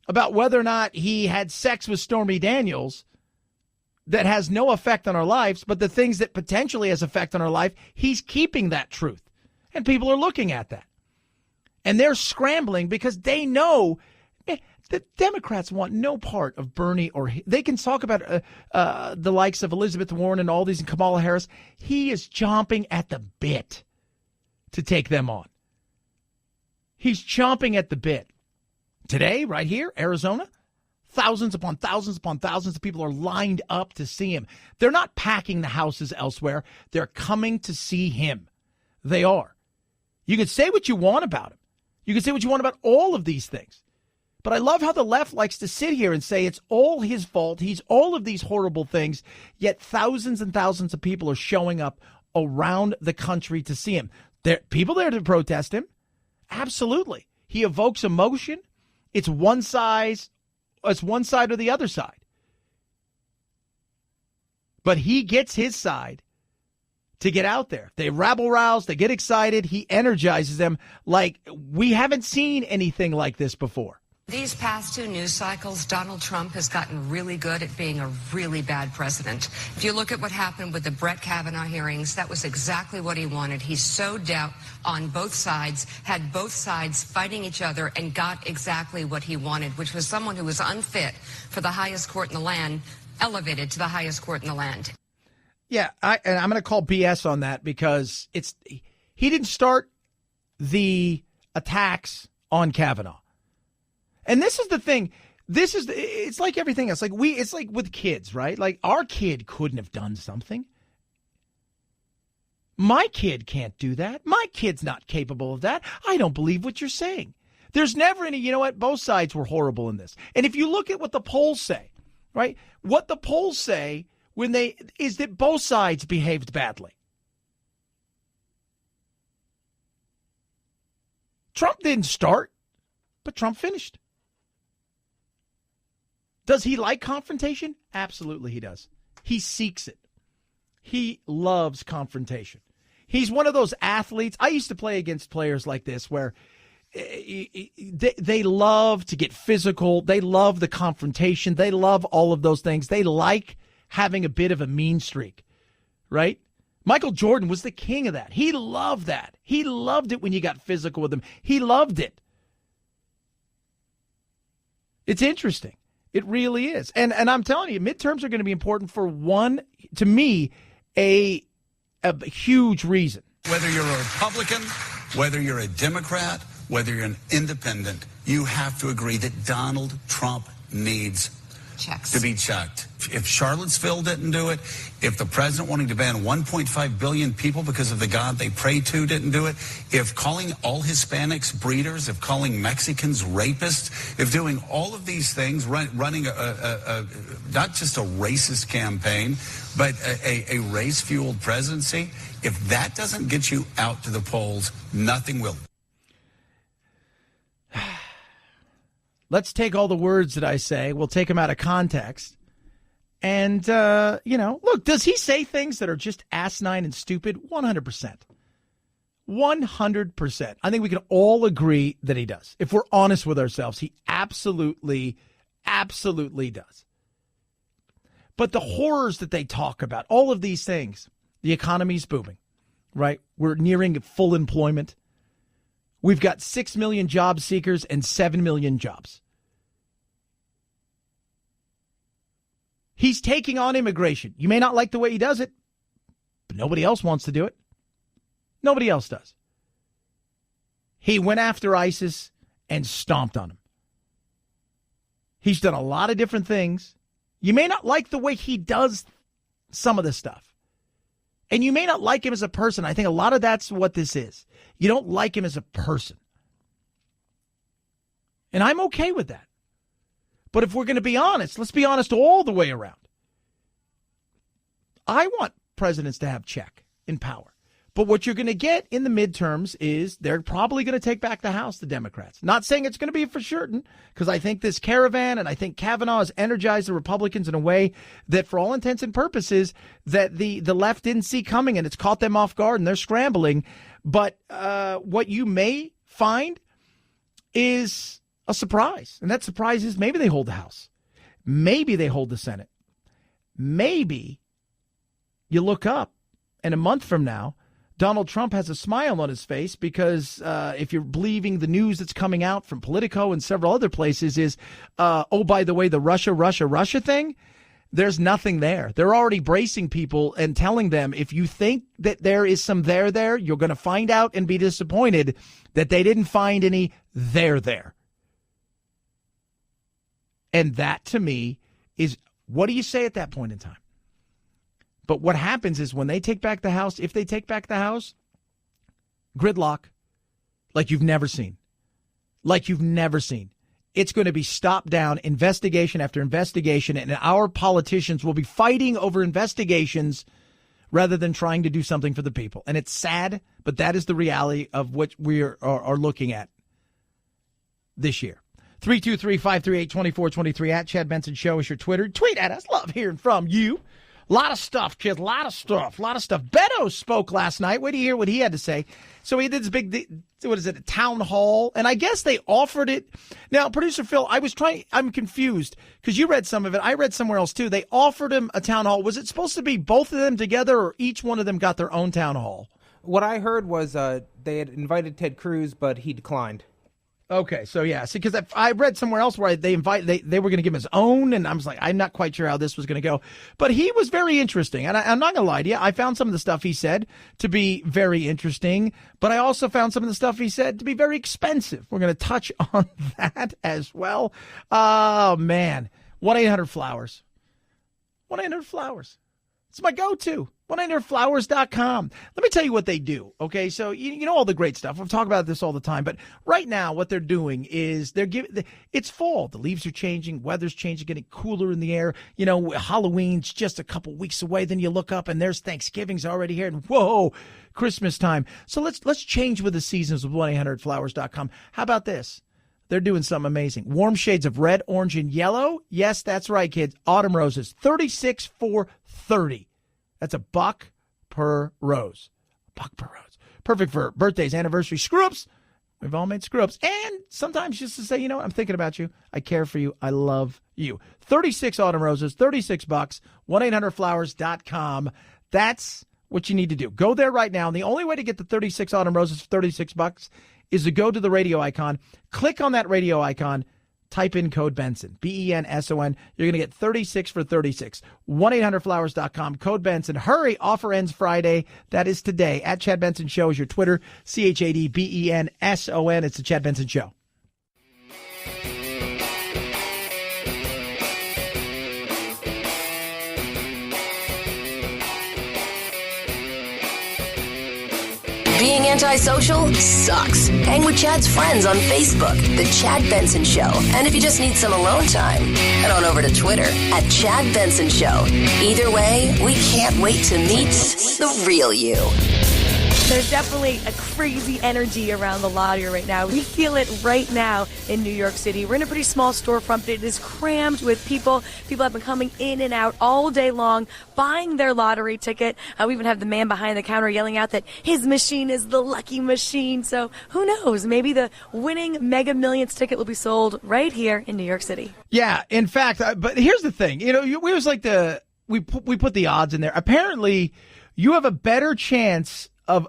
about whether or not he had sex with Stormy Daniels that has no effect on our lives, but the things that potentially has effect on our life, he's keeping that truth. And people are looking at that. And they're scrambling because they know the Democrats want no part of Bernie or they can talk about the likes of Elizabeth Warren and all these and Kamala Harris. He is chomping at the bit to take them on. He's chomping at the bit. Today, right here, Arizona, thousands upon thousands upon thousands of people are lined up to see him. They're not packing the houses elsewhere. They're coming to see him. They are. You can say what you want about him. You can say what you want about all of these things. But I love how the left likes to sit here and say it's all his fault. He's all of these horrible things. Yet thousands and thousands of people are showing up around the country to see him. There people there to protest him. Absolutely. He evokes emotion. It's one side or the other side. But he gets his side to get out there. They rabble-rouse, they get excited, he energizes them like we haven't seen anything like this before. These past 2 news cycles, Donald Trump has gotten really good at being a really bad president. If you look at what happened with the Brett Kavanaugh hearings, that was exactly what he wanted. He sowed doubt on both sides, had both sides fighting each other, and got exactly what he wanted, which was someone who was unfit for the highest court in the land, elevated to the highest court in the land. Yeah, and I'm going to call BS on that because he didn't start the attacks on Kavanaugh. And this is the thing. It's like everything else. It's like with kids, right? Like our kid couldn't have done something. My kid can't do that. My kid's not capable of that. I don't believe what you're saying. There's never any, you know what? Both sides were horrible in this. And if you look at what the polls say, right? What the polls say is that both sides behaved badly. Trump didn't start, but Trump finished. Does he like confrontation? Absolutely he does. He seeks it. He loves confrontation. He's one of those athletes. I used to play against players like this where they love to get physical. They love the confrontation. They love all of those things. They like having a bit of a mean streak, right? Michael Jordan was the king of that. He loved that. He loved it when you got physical with him. He loved it. It's interesting. It really is. And I'm telling you, midterms are going to be important for to me, a huge reason. Whether you're a Republican, whether you're a Democrat, whether you're an independent, you have to agree that Donald Trump needs to be checked. If Charlottesville didn't do it, if the president wanting to ban 1.5 billion people because of the God they pray to didn't do it, if calling all Hispanics breeders, if calling Mexicans rapists, if doing all of these things, running not just a racist campaign, but a race-fueled presidency, if that doesn't get you out to the polls, nothing will. Let's take all the words that I say. We'll take them out of context. And, look, does he say things that are just asinine and stupid? 100%. 100%. I think we can all agree that he does. If we're honest with ourselves, he absolutely, absolutely does. But the horrors that they talk about, all of these things, the economy's booming, right? We're nearing full employment. We've got 6 million job seekers and 7 million jobs. He's taking on immigration. You may not like the way he does it, but nobody else wants to do it. Nobody else does. He went after ISIS and stomped on him. He's done a lot of different things. You may not like the way he does some of this stuff. And you may not like him as a person. I think a lot of that's what this is. You don't like him as a person. And I'm okay with that. But if we're going to be honest, let's be honest all the way around. I want presidents to have check in power. But what you're going to get in the midterms is they're probably going to take back the House, the Democrats. Not saying it's going to be for certain, because I think this caravan and I think Kavanaugh has energized the Republicans in a way that for all intents and purposes that the left didn't see coming, and it's caught them off guard and they're scrambling. But what you may find is a surprise. And that surprise is maybe they hold the House. Maybe they hold the Senate. Maybe you look up and a month from now, Donald Trump has a smile on his face because if you're believing the news that's coming out from Politico and several other places is, oh, by the way, the Russia thing, there's nothing there. They're already bracing people and telling them if you think that there is some there, you're going to find out and be disappointed that they didn't find any there. And that, to me, is what do you say at that point in time? But what happens is when they take back the House, if they take back the House, gridlock like you've never seen. Like you've never seen. It's going to be stopped down, investigation after investigation, and our politicians will be fighting over investigations rather than trying to do something for the people. And it's sad, but that is the reality of what we are looking at this year. 323-538-2423 at Chad Benson Show is your Twitter. Tweet at us. Love hearing from you. A lot of stuff, kid. A lot of stuff. Beto spoke last night. Wait to hear what he had to say. So he did this big, a town hall? And I guess they offered it. Now, producer Phil, I'm confused because you read some of it. I read somewhere else too. They offered him a town hall. Was it supposed to be both of them together or each one of them got their own town hall? What I heard was they had invited Ted Cruz, but he declined. Okay, so yeah, see, because I read somewhere else where they were going to give him his own, and I was like, I'm not quite sure how this was going to go. But he was very interesting, and I'm not going to lie to you. I found some of the stuff he said to be very interesting, but I also found some of the stuff he said to be very expensive. We're going to touch on that as well. Oh, man. 1-800-Flowers. 1-800-Flowers. It's my go-to. 1-800-Flowers.com. Let me tell you what they do, okay? So you know all the great stuff. We've talked about this all the time, but right now what they're doing is it's fall. The leaves are changing, weather's changing, getting cooler in the air. You know, Halloween's just a couple weeks away. Then you look up and there's Thanksgiving's already here, and whoa, Christmas time. So let's change with the seasons with 1-800-Flowers.com. How about this? They're doing something amazing. Warm shades of red, orange, and yellow. Yes, that's right, kids. Autumn roses, 36 for $30. That's $1 per rose. $1 per rose. Perfect for birthdays, anniversaries, screw-ups. We've all made screw-ups. And sometimes just to say, you know what, I'm thinking about you. I care for you. I love you. 36 autumn roses, $36. 1-800-Flowers.com. That's what you need to do. Go there right now. And the only way to get the 36 autumn roses for $36 is to go to the radio icon, click on that radio icon, type in code Benson, Benson. You're going to get 36 for $36. 1-800-Flowers.com, code Benson. Hurry, offer ends Friday. That is today. At Chad Benson Show is your Twitter, ChadBenson. It's the Chad Benson Show. Being antisocial sucks. Hang with Chad's friends on Facebook, The Chad Benson Show. And if you just need some alone time, head on over to Twitter at Chad Benson Show. Either way, we can't wait to meet the real you. There's definitely a crazy energy around the lot here right now. We feel it right now in New York City. We're in a pretty small storefront, but it is crammed with people. People have been coming in and out all day long, buying their lottery ticket. We even have the man behind the counter yelling out that his machine is the lucky machine. So who knows? Maybe the winning Mega Millions ticket will be sold right here in New York City. Yeah, in fact, but here's the thing. You know, we was like we put the odds in there. Apparently, you have a better chance of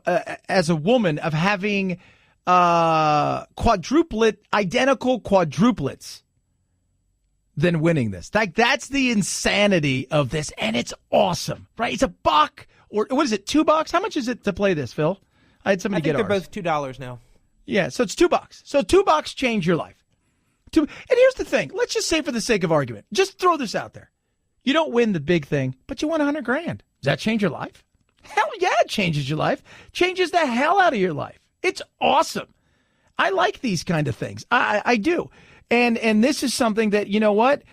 as a woman of having identical quadruplets than winning this. Like, that's the insanity of this, and it's awesome, right? It's $1 or what is it, $2? How much is it to play this, Phil? I had somebody get ours. I think they're both $2 now. Yeah, so it's $2. So $2 change your life. And here's the thing. Let's just say, for the sake of argument, just throw this out there. You don't win the big thing, but you won $100,000. Does that change your life? Hell yeah, it changes your life. Changes the hell out of your life. It's awesome. I like these kind of things. I do. And this is something that, you know what?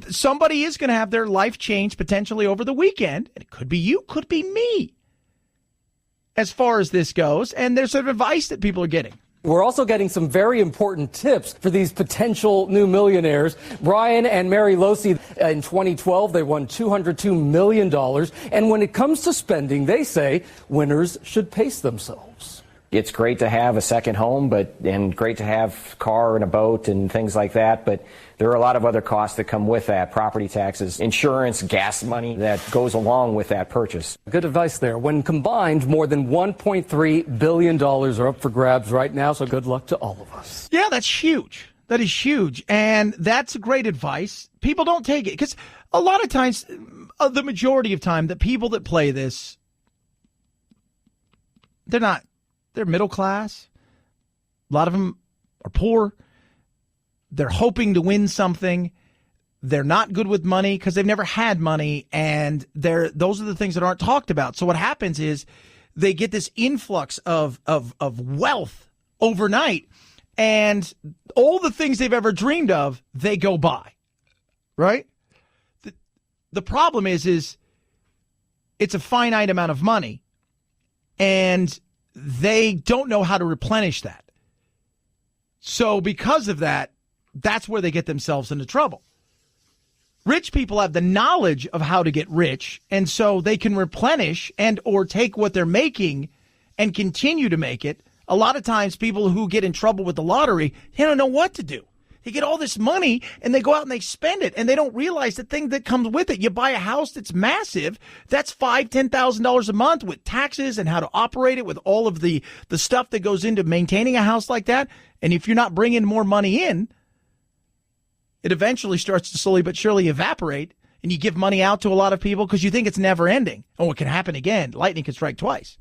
Somebody is going to have their life change potentially over the weekend. And it could be you, could be me, as far as this goes. And there's some advice that people are getting. We're also getting some very important tips for these potential new millionaires. Brian and Mary Losi, in 2012, they won $202 million. And when it comes to spending, they say winners should pace themselves. It's great to have a second home, and great to have a car and a boat and things like that. But there are a lot of other costs that come with that: property taxes, insurance, gas money that goes along with that purchase. Good advice there. When combined, more than $1.3 billion are up for grabs right now. So good luck to all of us. Yeah, that's huge. That is huge. And that's great advice. People don't take it because a lot of times, the majority of time, the people that play this, they're middle class. A lot of them are poor. They're hoping to win something. They're not good with money because they've never had money, and those are the things that aren't talked about. So what happens is they get this influx of wealth overnight, and all the things they've ever dreamed of, they go buy, right? The problem is it's a finite amount of money, and they don't know how to replenish that. So because of that, that's where they get themselves into trouble. Rich people have the knowledge of how to get rich, and so they can replenish and or take what they're making and continue to make it. A lot of times people who get in trouble with the lottery, they don't know what to do. They get all this money and they go out and they spend it, and they don't realize the thing that comes with it. You buy a house that's massive, that's $5,000-$10,000 a month with taxes and how to operate it with all of the stuff that goes into maintaining a house like that. And if you're not bringing more money in, it eventually starts to slowly but surely evaporate, and you give money out to a lot of people because you think it's never ending. Oh, it can happen again. Lightning can strike twice.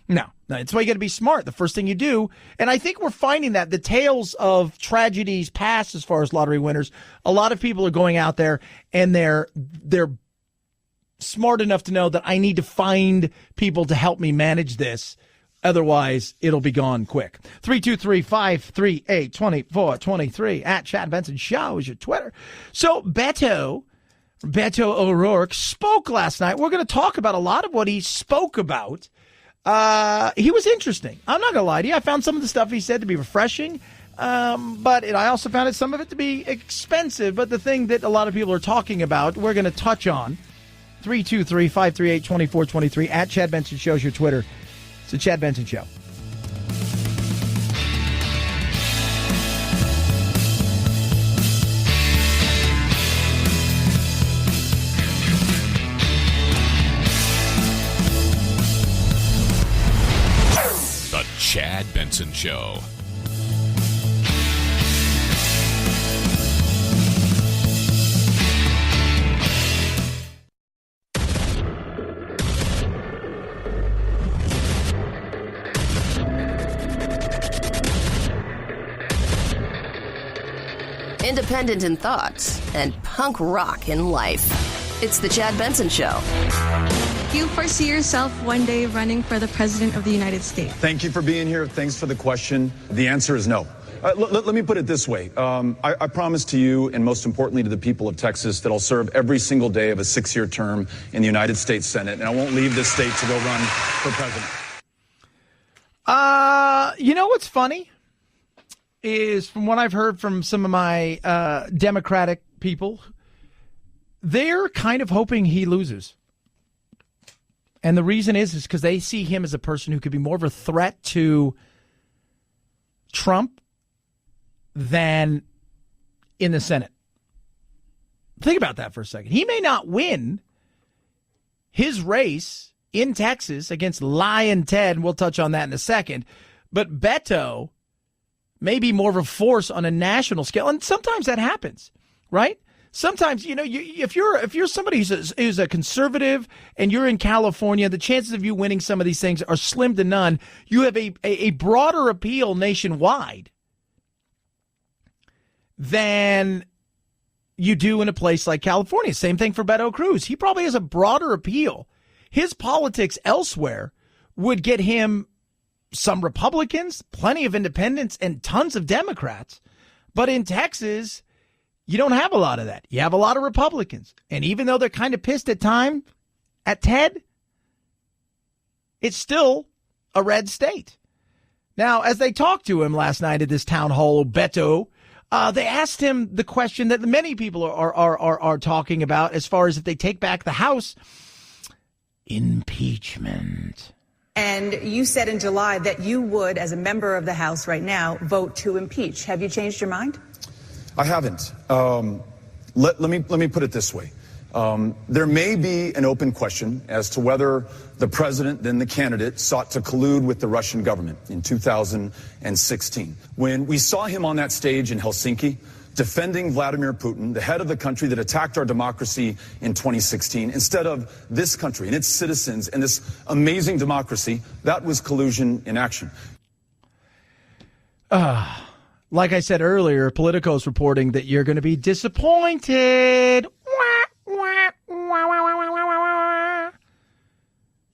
No, that's why you got to be smart. The first thing you do, and I think we're finding that the tales of tragedies past as far as lottery winners, a lot of people are going out there and they're smart enough to know that I need to find people to help me manage this. Otherwise, it'll be gone quick. 323-538-2423 at Chad Benson Show is your Twitter. So Beto O Rourke spoke last night. We're going to talk about a lot of what he spoke about. He was interesting. I'm not going to lie to you. I found some of the stuff he said to be refreshing, but I also found some of it to be expensive. But the thing that a lot of people are talking about, we're going to touch on. 323-538-2423 at Chad Benson Show is your Twitter. It's the Chad Benson Show. The Chad Benson Show. Independent in thoughts and punk rock in life. It's the Chad Benson Show. Do you foresee yourself one day running for the President of the United States? Thank you for being here. Thanks for the question. The answer is no. Let me put it this way. I promise to you, and most importantly to the people of Texas, that I'll serve every single day of a 6-year term in the United States Senate, and I won't leave this state to go run for president. You know what's funny is, from what I've heard from some of my Democratic people, they're kind of hoping he loses. And the reason is because they see him as a person who could be more of a threat to Trump than in the Senate. Think about that for a second. He may not win his race in Texas against Lyin' Ted, and we'll touch on that in a second, but Beto may be more of a force on a national scale, and sometimes that happens, right? Sometimes, you know, if you're somebody who's a conservative and you're in California, the chances of you winning some of these things are slim to none. You have a broader appeal nationwide than you do in a place like California. Same thing for Beto Cruz. He probably has a broader appeal. His politics elsewhere would get him some Republicans, plenty of independents, and tons of Democrats. But in Texas, you don't have a lot of that. You have a lot of Republicans. And even though they're kind of pissed at Ted, it's still a red state. Now, as they talked to him last night at this town hall, Beto, they asked him the question that many people are talking about as far as if they take back the House, impeachment. And you said in July that you would, as a member of the House right now, vote to impeach. Have you changed your mind? I haven't. Let me put it this way. There may be an open question as to whether the president, then the candidate, sought to collude with the Russian government in 2016. When we saw him on that stage in Helsinki, defending Vladimir Putin, the head of the country that attacked our democracy in 2016, instead of this country and its citizens and this amazing democracy, that was collusion in action. Like I said earlier, Politico's reporting that you're going to be disappointed.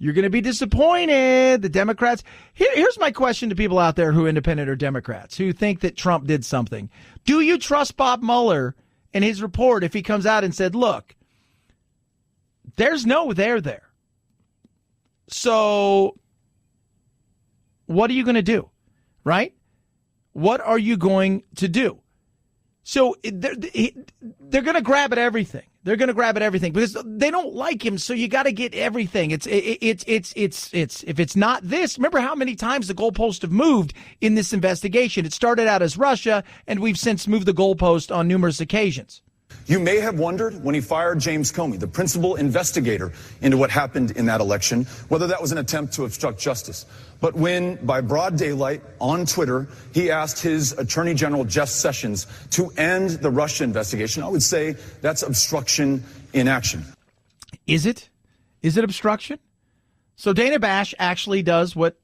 You're going to be disappointed. The Democrats. Here's my question to people out there who are independent or Democrats who think that Trump did something. Do you trust Bob Mueller and his report if he comes out and said, look, there's no there there. So what are you going to do? Right? What are you going to do? So they're going to grab at everything. They're going to grab at everything because they don't like him. So you got to get everything. It's if it's not this, remember how many times the goalposts have moved in this investigation. It started out as Russia, and we've since moved the goalpost on numerous occasions. You may have wondered when he fired James Comey, the principal investigator into what happened in that election, whether that was an attempt to obstruct justice. But when, by broad daylight, on Twitter, he asked his Attorney General, Jeff Sessions, to end the Russia investigation, I would say that's obstruction in action. Is it? Is it obstruction? So Dana Bash actually does what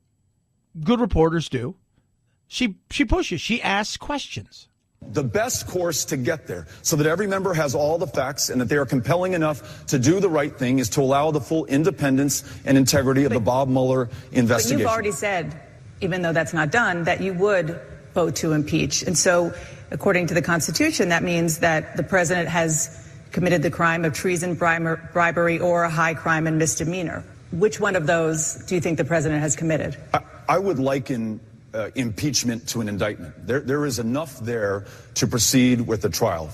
good reporters do. She pushes. She asks questions. The best course to get there so that every member has all the facts and that they are compelling enough to do the right thing is to allow the full independence and integrity of the Bob Mueller investigation. But you've already said, even though that's not done, that you would vote to impeach. And so, according to the Constitution, that means that the president has committed the crime of treason, bribery, or a high crime and misdemeanor. Which one of those do you think the president has committed? I would liken impeachment to an indictment. There is enough there to proceed with the trial.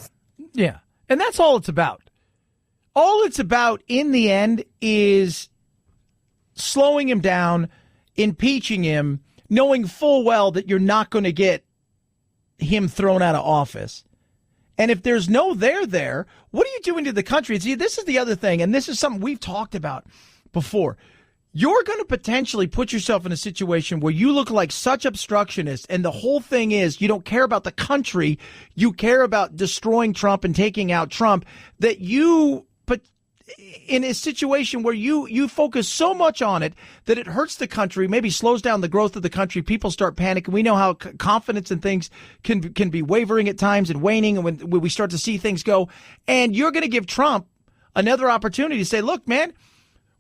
Yeah, and that's all it's about. All it's about in the end is slowing him down, impeaching him, knowing full well that you're not going to get him thrown out of office. And if there's no there, what are you doing to the country? See, this is the other thing, and this is something we've talked about before. You're going to potentially put yourself in a situation where you look like such obstructionists, and the whole thing is you don't care about the country, you care about destroying Trump and taking out Trump, that you put in a situation where you focus so much on it that it hurts the country, maybe slows down the growth of the country. People start panicking. We know how confidence in things can be wavering at times and waning, and when we start to see things go. And you're going to give Trump another opportunity to say, look, man,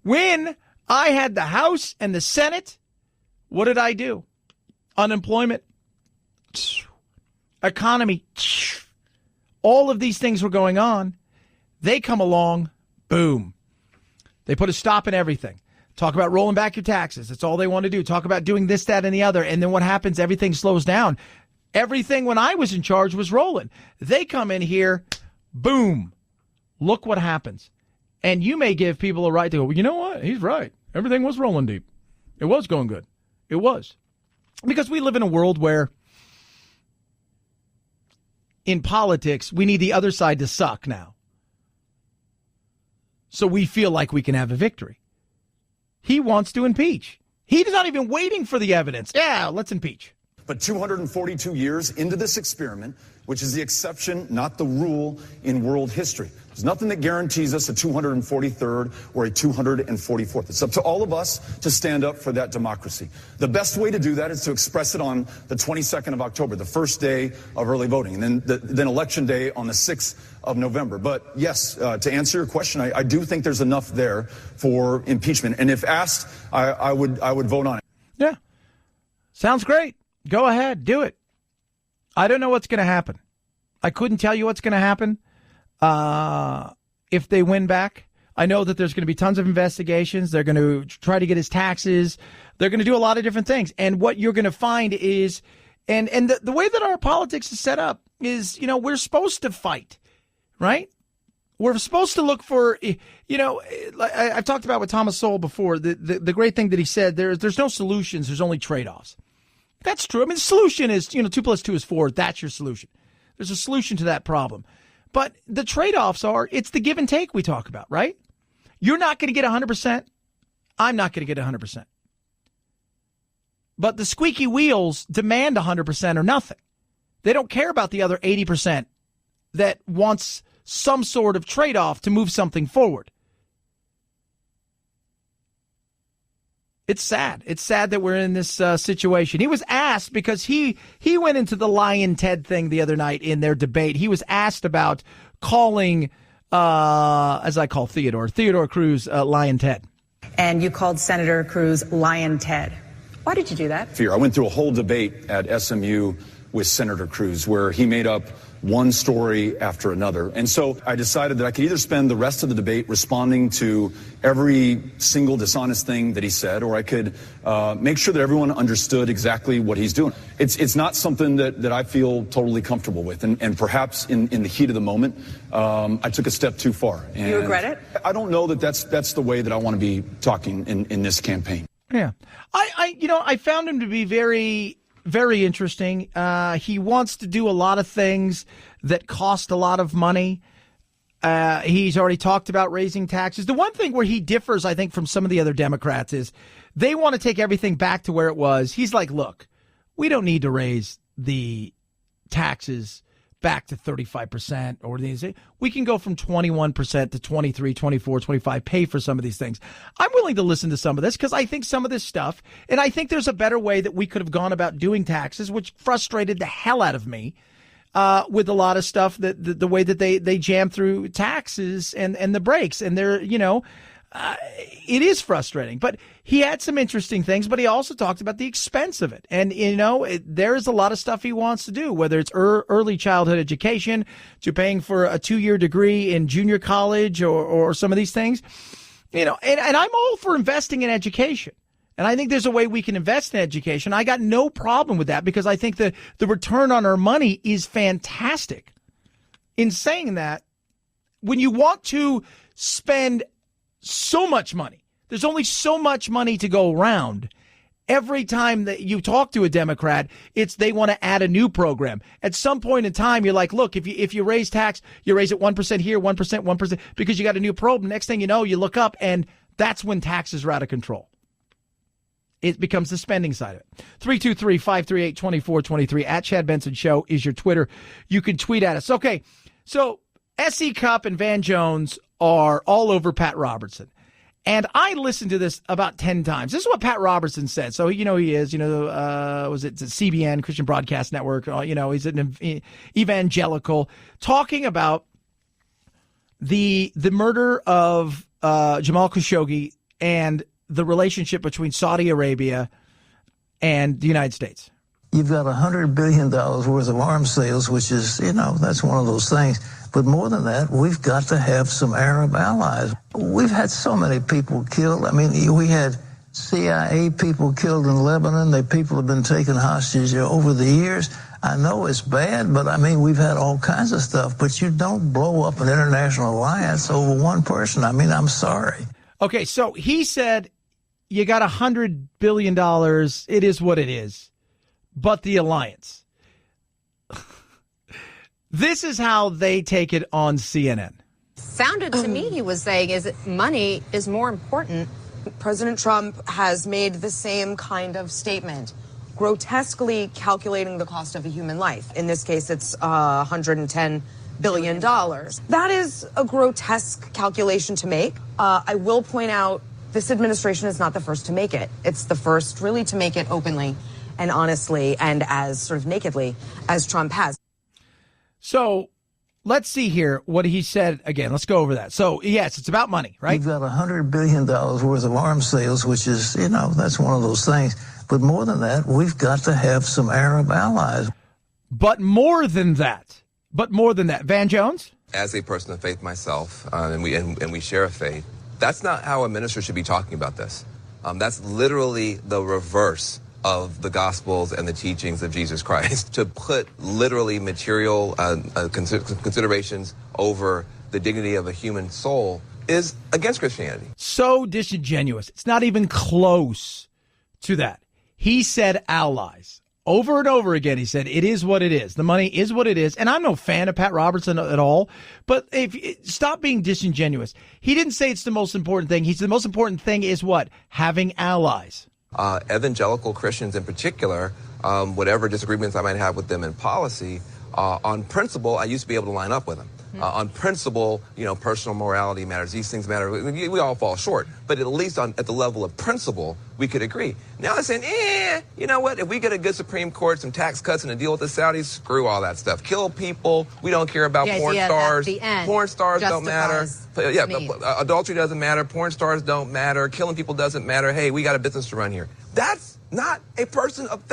when I had the House and the Senate, what did I do? Unemployment, economy, all of these things were going on. They come along, boom. They put a stop in everything. Talk about rolling back your taxes. That's all they want to do. Talk about doing this, that, and the other. And then what happens? Everything slows down. Everything when I was in charge was rolling. They come in here, boom. Look what happens. And you may give people a right to go, well, you know what? He's right. Everything was rolling deep. It was going good. It was. Because we live in a world where in politics, we need the other side to suck now. So we feel like we can have a victory. He wants to impeach. He's not even waiting for the evidence. Yeah, let's impeach. But 242 years into this experiment, which is the exception, not the rule in world history. There's nothing that guarantees us a 243rd or a 244th. It's up to all of us to stand up for that democracy. The best way to do that is to express it on the 22nd of October, the first day of early voting, and then Election Day on the 6th of November. But yes, to answer your question, I do think there's enough there for impeachment. And if asked, I would vote on it. Yeah. Sounds great. Go ahead. Do it. I don't know what's going to happen. I couldn't tell you what's going to happen if they win back. I know that there's going to be tons of investigations. They're going to try to get his taxes. They're going to do a lot of different things. And what you're going to find is, and the way that our politics is set up is, you know, we're supposed to fight, right? We're supposed to look for, you know, I've talked about with Thomas Sowell before, the great thing that he said, there's no solutions, there's only trade-offs. That's true. I mean, the solution is, 2 + 2 is 4. That's your solution. There's a solution to that problem. But the trade-offs are, it's the give and take we talk about, right? You're not going to get 100%. I'm not going to get 100%. But the squeaky wheels demand 100% or nothing. They don't care about the other 80% that wants some sort of trade-off to move something forward. It's sad. It's sad that we're in this situation. He was asked, because he went into the Lion Ted thing the other night in their debate. He was asked about calling, as I call Theodore Cruz, Lion Ted. And you called Senator Cruz Lion Ted. Why did you do that? Fear. I went through a whole debate at SMU with Senator Cruz, where he made up one story after another. And so I decided that I could either spend the rest of the debate responding to every single dishonest thing that he said, or I could make sure that everyone understood exactly what he's doing. It's not something that I feel totally comfortable with. And perhaps in the heat of the moment, I took a step too far. And you regret it? I don't know that that's the way that I want to be talking in this campaign. Yeah. I found him to be very, very interesting. He wants to do a lot of things that cost a lot of money. He's already talked about raising taxes. The one thing where he differs, I think, from some of the other Democrats is they want to take everything back to where it was. He's like, look, we don't need to raise the taxes back to 35%, or we can go from 21% to 23, 24, 25, pay for some of these things. I'm willing to listen to some of this because I think some of this stuff, and I think there's a better way that we could have gone about doing taxes, which frustrated the hell out of me with a lot of stuff, that the way that they jam through taxes and the breaks. And they're, it is frustrating. But he had some interesting things, but he also talked about the expense of it. And, there is a lot of stuff he wants to do, whether it's early childhood education to paying for a 2-year degree in junior college or some of these things, and I'm all for investing in education. And I think there's a way we can invest in education. I got no problem with that because I think the return on our money is fantastic. In saying that, when you want to spend so much money, there's only so much money to go around. Every time that you talk to a Democrat, they want to add a new program. At some point in time, you're like, look, if you raise tax, you raise it 1% here, 1%, because you got a new program. Next thing you know, you look up, and that's when taxes are out of control. It becomes the spending side of it. 323-538-2423 at Chad Benson Show is your Twitter. You can tweet at us. Okay, so S.E. Cupp and Van Jones are all over Pat Robertson. And I listened to this about 10 times. This is what Pat Robertson said. So, he is, was it CBN, Christian Broadcast Network? He's an evangelical, talking about the murder of Jamal Khashoggi and the relationship between Saudi Arabia and the United States. You've got $100 billion worth of arms sales, which is, that's one of those things. But more than that, we've got to have some Arab allies. We've had so many people killed. I mean, we had CIA people killed in Lebanon. People have been taken hostage over the years. I know it's bad, but I mean, we've had all kinds of stuff. But you don't blow up an international alliance over one person. I mean, I'm sorry. Okay, so he said, you got $100 billion. It is what it is. But the alliance. This is how they take it on CNN. Sounded to me he was saying is money is more important. President Trump has made the same kind of statement, grotesquely calculating the cost of a human life. In this case, it's $110 billion. That is a grotesque calculation to make. I will point out this administration is not the first to make it. It's the first really to make it openly and honestly and as sort of nakedly as Trump has. So let's see here what he said again. Let's go over that. So, yes, it's about money, right? You've got $100 billion worth of arms sales, which is, that's one of those things. But more than that, we've got to have some Arab allies. But more than that. Van Jones? As a person of faith myself, and we share a faith, that's not how a minister should be talking about this. That's literally the reverse of the Gospels and the teachings of Jesus Christ. To put literally material considerations over the dignity of a human soul is against Christianity. So disingenuous. It's not even close to that. He said allies. Over and over again, he said, it is what it is. The money is what it is. And I'm no fan of Pat Robertson at all. But stop being disingenuous. He didn't say it's the most important thing. He said the most important thing is what? Having allies. Evangelical Christians in particular, whatever disagreements I might have with them in policy, on principle, I used to be able to line up with them. On principle, personal morality matters. These things matter. We all fall short. But at least at the level of principle, we could agree. Now I'm saying, you know what? If we get a good Supreme Court, some tax cuts, and a deal with the Saudis, screw all that stuff. Kill people. We don't care about porn stars. Porn stars don't matter. Adultery doesn't matter. Porn stars don't matter. Killing people doesn't matter. Hey, we got a business to run here. That's not a person of faith.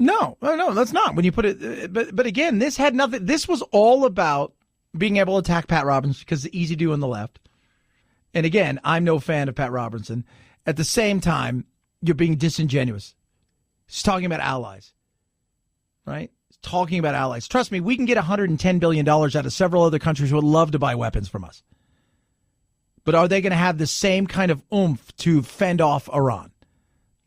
No, that's not. When you put it, but again, this had nothing. This was all about being able to attack Pat Robertson because it's easy to do on the left. And again, I'm no fan of Pat Robertson. At the same time, you're being disingenuous. He's talking about allies, right? He's talking about allies. Trust me, we can get $110 billion out of several other countries who would love to buy weapons from us. But are they going to have the same kind of oomph to fend off Iran?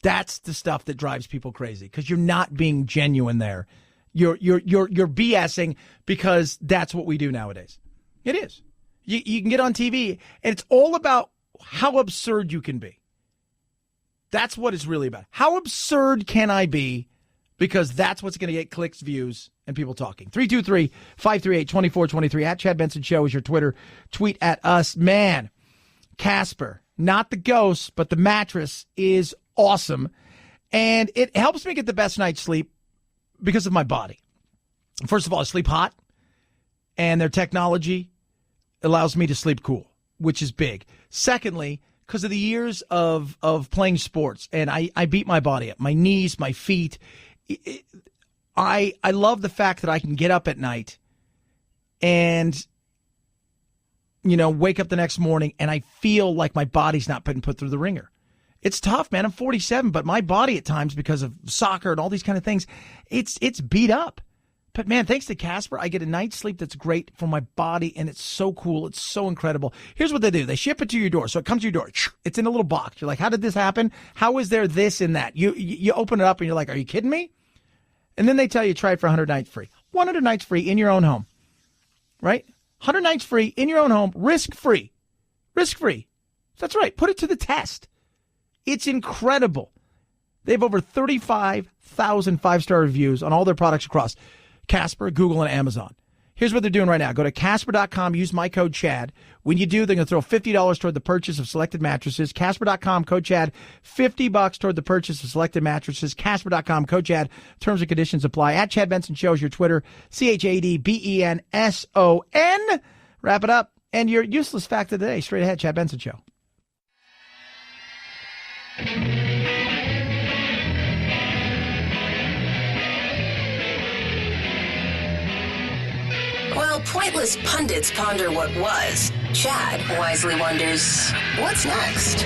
That's the stuff that drives people crazy because you're not being genuine there. You're BSing because that's what we do nowadays. It is. You can get on TV and it's all about how absurd you can be. That's what it's really about. How absurd can I be? Because that's what's going to get clicks, views, and people talking. 323-538-2423 at Chad Benson Show is your Twitter. Tweet at us. Man, Casper, not the ghost, but the mattress is awesome. And it helps me get the best night's sleep because of my body. First of all, I sleep hot, and their technology allows me to sleep cool, which is big. Secondly, because of the years of playing sports, and I beat my body up, my knees, my feet. I love the fact that I can get up at night and, wake up the next morning and I feel like my body's not been put through the ringer. It's tough, man. I'm 47, but my body at times, because of soccer and all these kind of things, it's beat up. But, man, thanks to Casper, I get a night's sleep that's great for my body, and it's so cool. It's so incredible. Here's what they do. They ship it to your door. So it comes to your door. It's in a little box. You're like, how did this happen? How is there this and that? You open it up, and you're like, are you kidding me? And then they tell you try it for 100 nights free. 100 nights free in your own home, right? 100 nights free in your own home, risk-free. Risk-free. That's right. Put it to the test. It's incredible. They have over 35,000 five-star reviews on all their products across Casper, Google, and Amazon. Here's what they're doing right now. Go to Casper.com, use my code CHAD. When you do, they're going to throw $50 toward the purchase of selected mattresses. Casper.com, code CHAD, $50 toward the purchase of selected mattresses. Casper.com, code CHAD. Terms and conditions apply. At Chad Benson Show is your Twitter, ChadBenson. Wrap it up. And your useless fact of the day, straight ahead, Chad Benson Show. While pointless pundits ponder what was, Chad wisely wonders, what's next?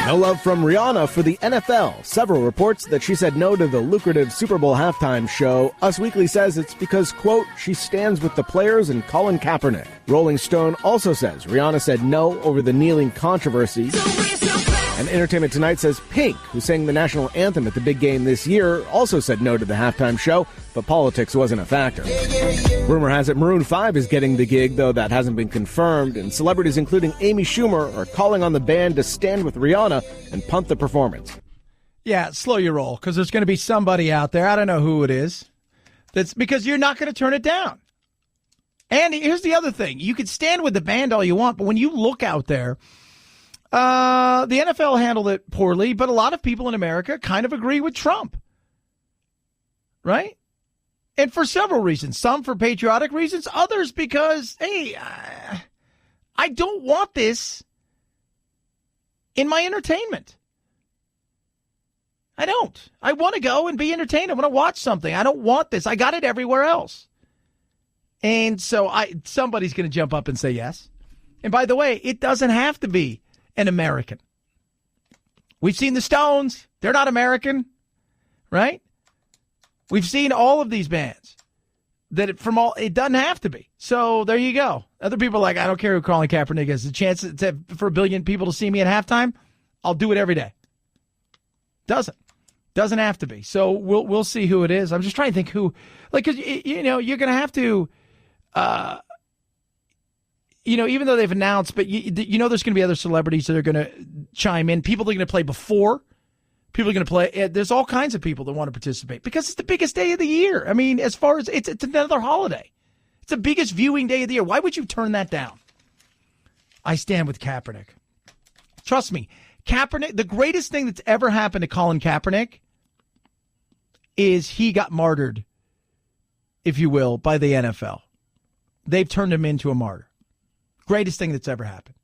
No love from Rihanna for the NFL. Several reports that she said no to the lucrative Super Bowl halftime show. Us Weekly says it's because, quote, she stands with the players and Colin Kaepernick. Rolling Stone also says Rihanna said no over the kneeling controversy. And Entertainment Tonight says Pink, who sang the national anthem at the big game this year, also said no to the halftime show, but politics wasn't a factor. Rumor has it Maroon 5 is getting the gig, though that hasn't been confirmed, and celebrities including Amy Schumer are calling on the band to stand with Rihanna and punt the performance. Yeah, slow your roll, because there's going to be somebody out there, I don't know who it is, that's because you're not going to turn it down. And here's the other thing. You can stand with the band all you want, but when you look out there, the NFL handled it poorly, but a lot of people in America kind of agree with Trump. Right? And for several reasons. Some for patriotic reasons, others because, hey, I don't want this in my entertainment. I don't. I want to go and be entertained. I want to watch something. I don't want this. I got it everywhere else. And so somebody's going to jump up and say yes. And by the way, it doesn't have to be an American. We've seen the Stones. They're not American, right? We've seen all of these bands that it doesn't have to be. So there you go. Other people are like, I don't care who Colin Kaepernick is. The chance for 1 billion people to see me at halftime, I'll do it every day. Doesn't have to be. So we'll see who it is. I'm just trying to think who, like, cause you're going to have to, even though they've announced, but there's going to be other celebrities that are going to chime in. People that are going to play before. People are going to play. There's all kinds of people that want to participate because it's the biggest day of the year. I mean, as far as it's another holiday. It's the biggest viewing day of the year. Why would you turn that down? I stand with Kaepernick. Trust me, Kaepernick, the greatest thing that's ever happened to Colin Kaepernick is he got martyred, if you will, by the NFL. They've turned him into a martyr. Greatest thing that's ever happened.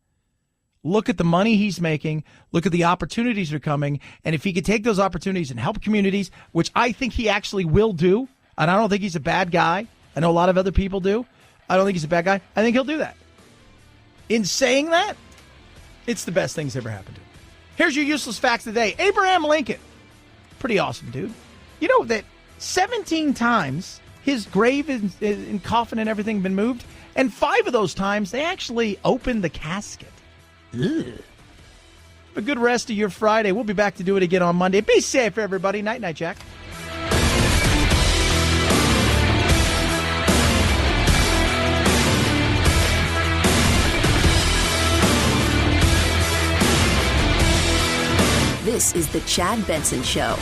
Look at the money he's making. Look at the opportunities that are coming. And if he could take those opportunities and help communities, which I think he actually will do, and I don't think he's a bad guy. I know a lot of other people do. I don't think he's a bad guy. I think he'll do that. In saying that, it's the best thing that's ever happened to him. Here's your useless facts of the day. Abraham Lincoln. Pretty awesome, dude. You know that 17 times his grave and coffin and everything have been moved, and 5 of those times they actually opened the casket. Ugh. Have a good rest of your Friday. We'll be back to do it again on Monday. Be safe, everybody. Night, night, Jack. This is the Chad Benson Show.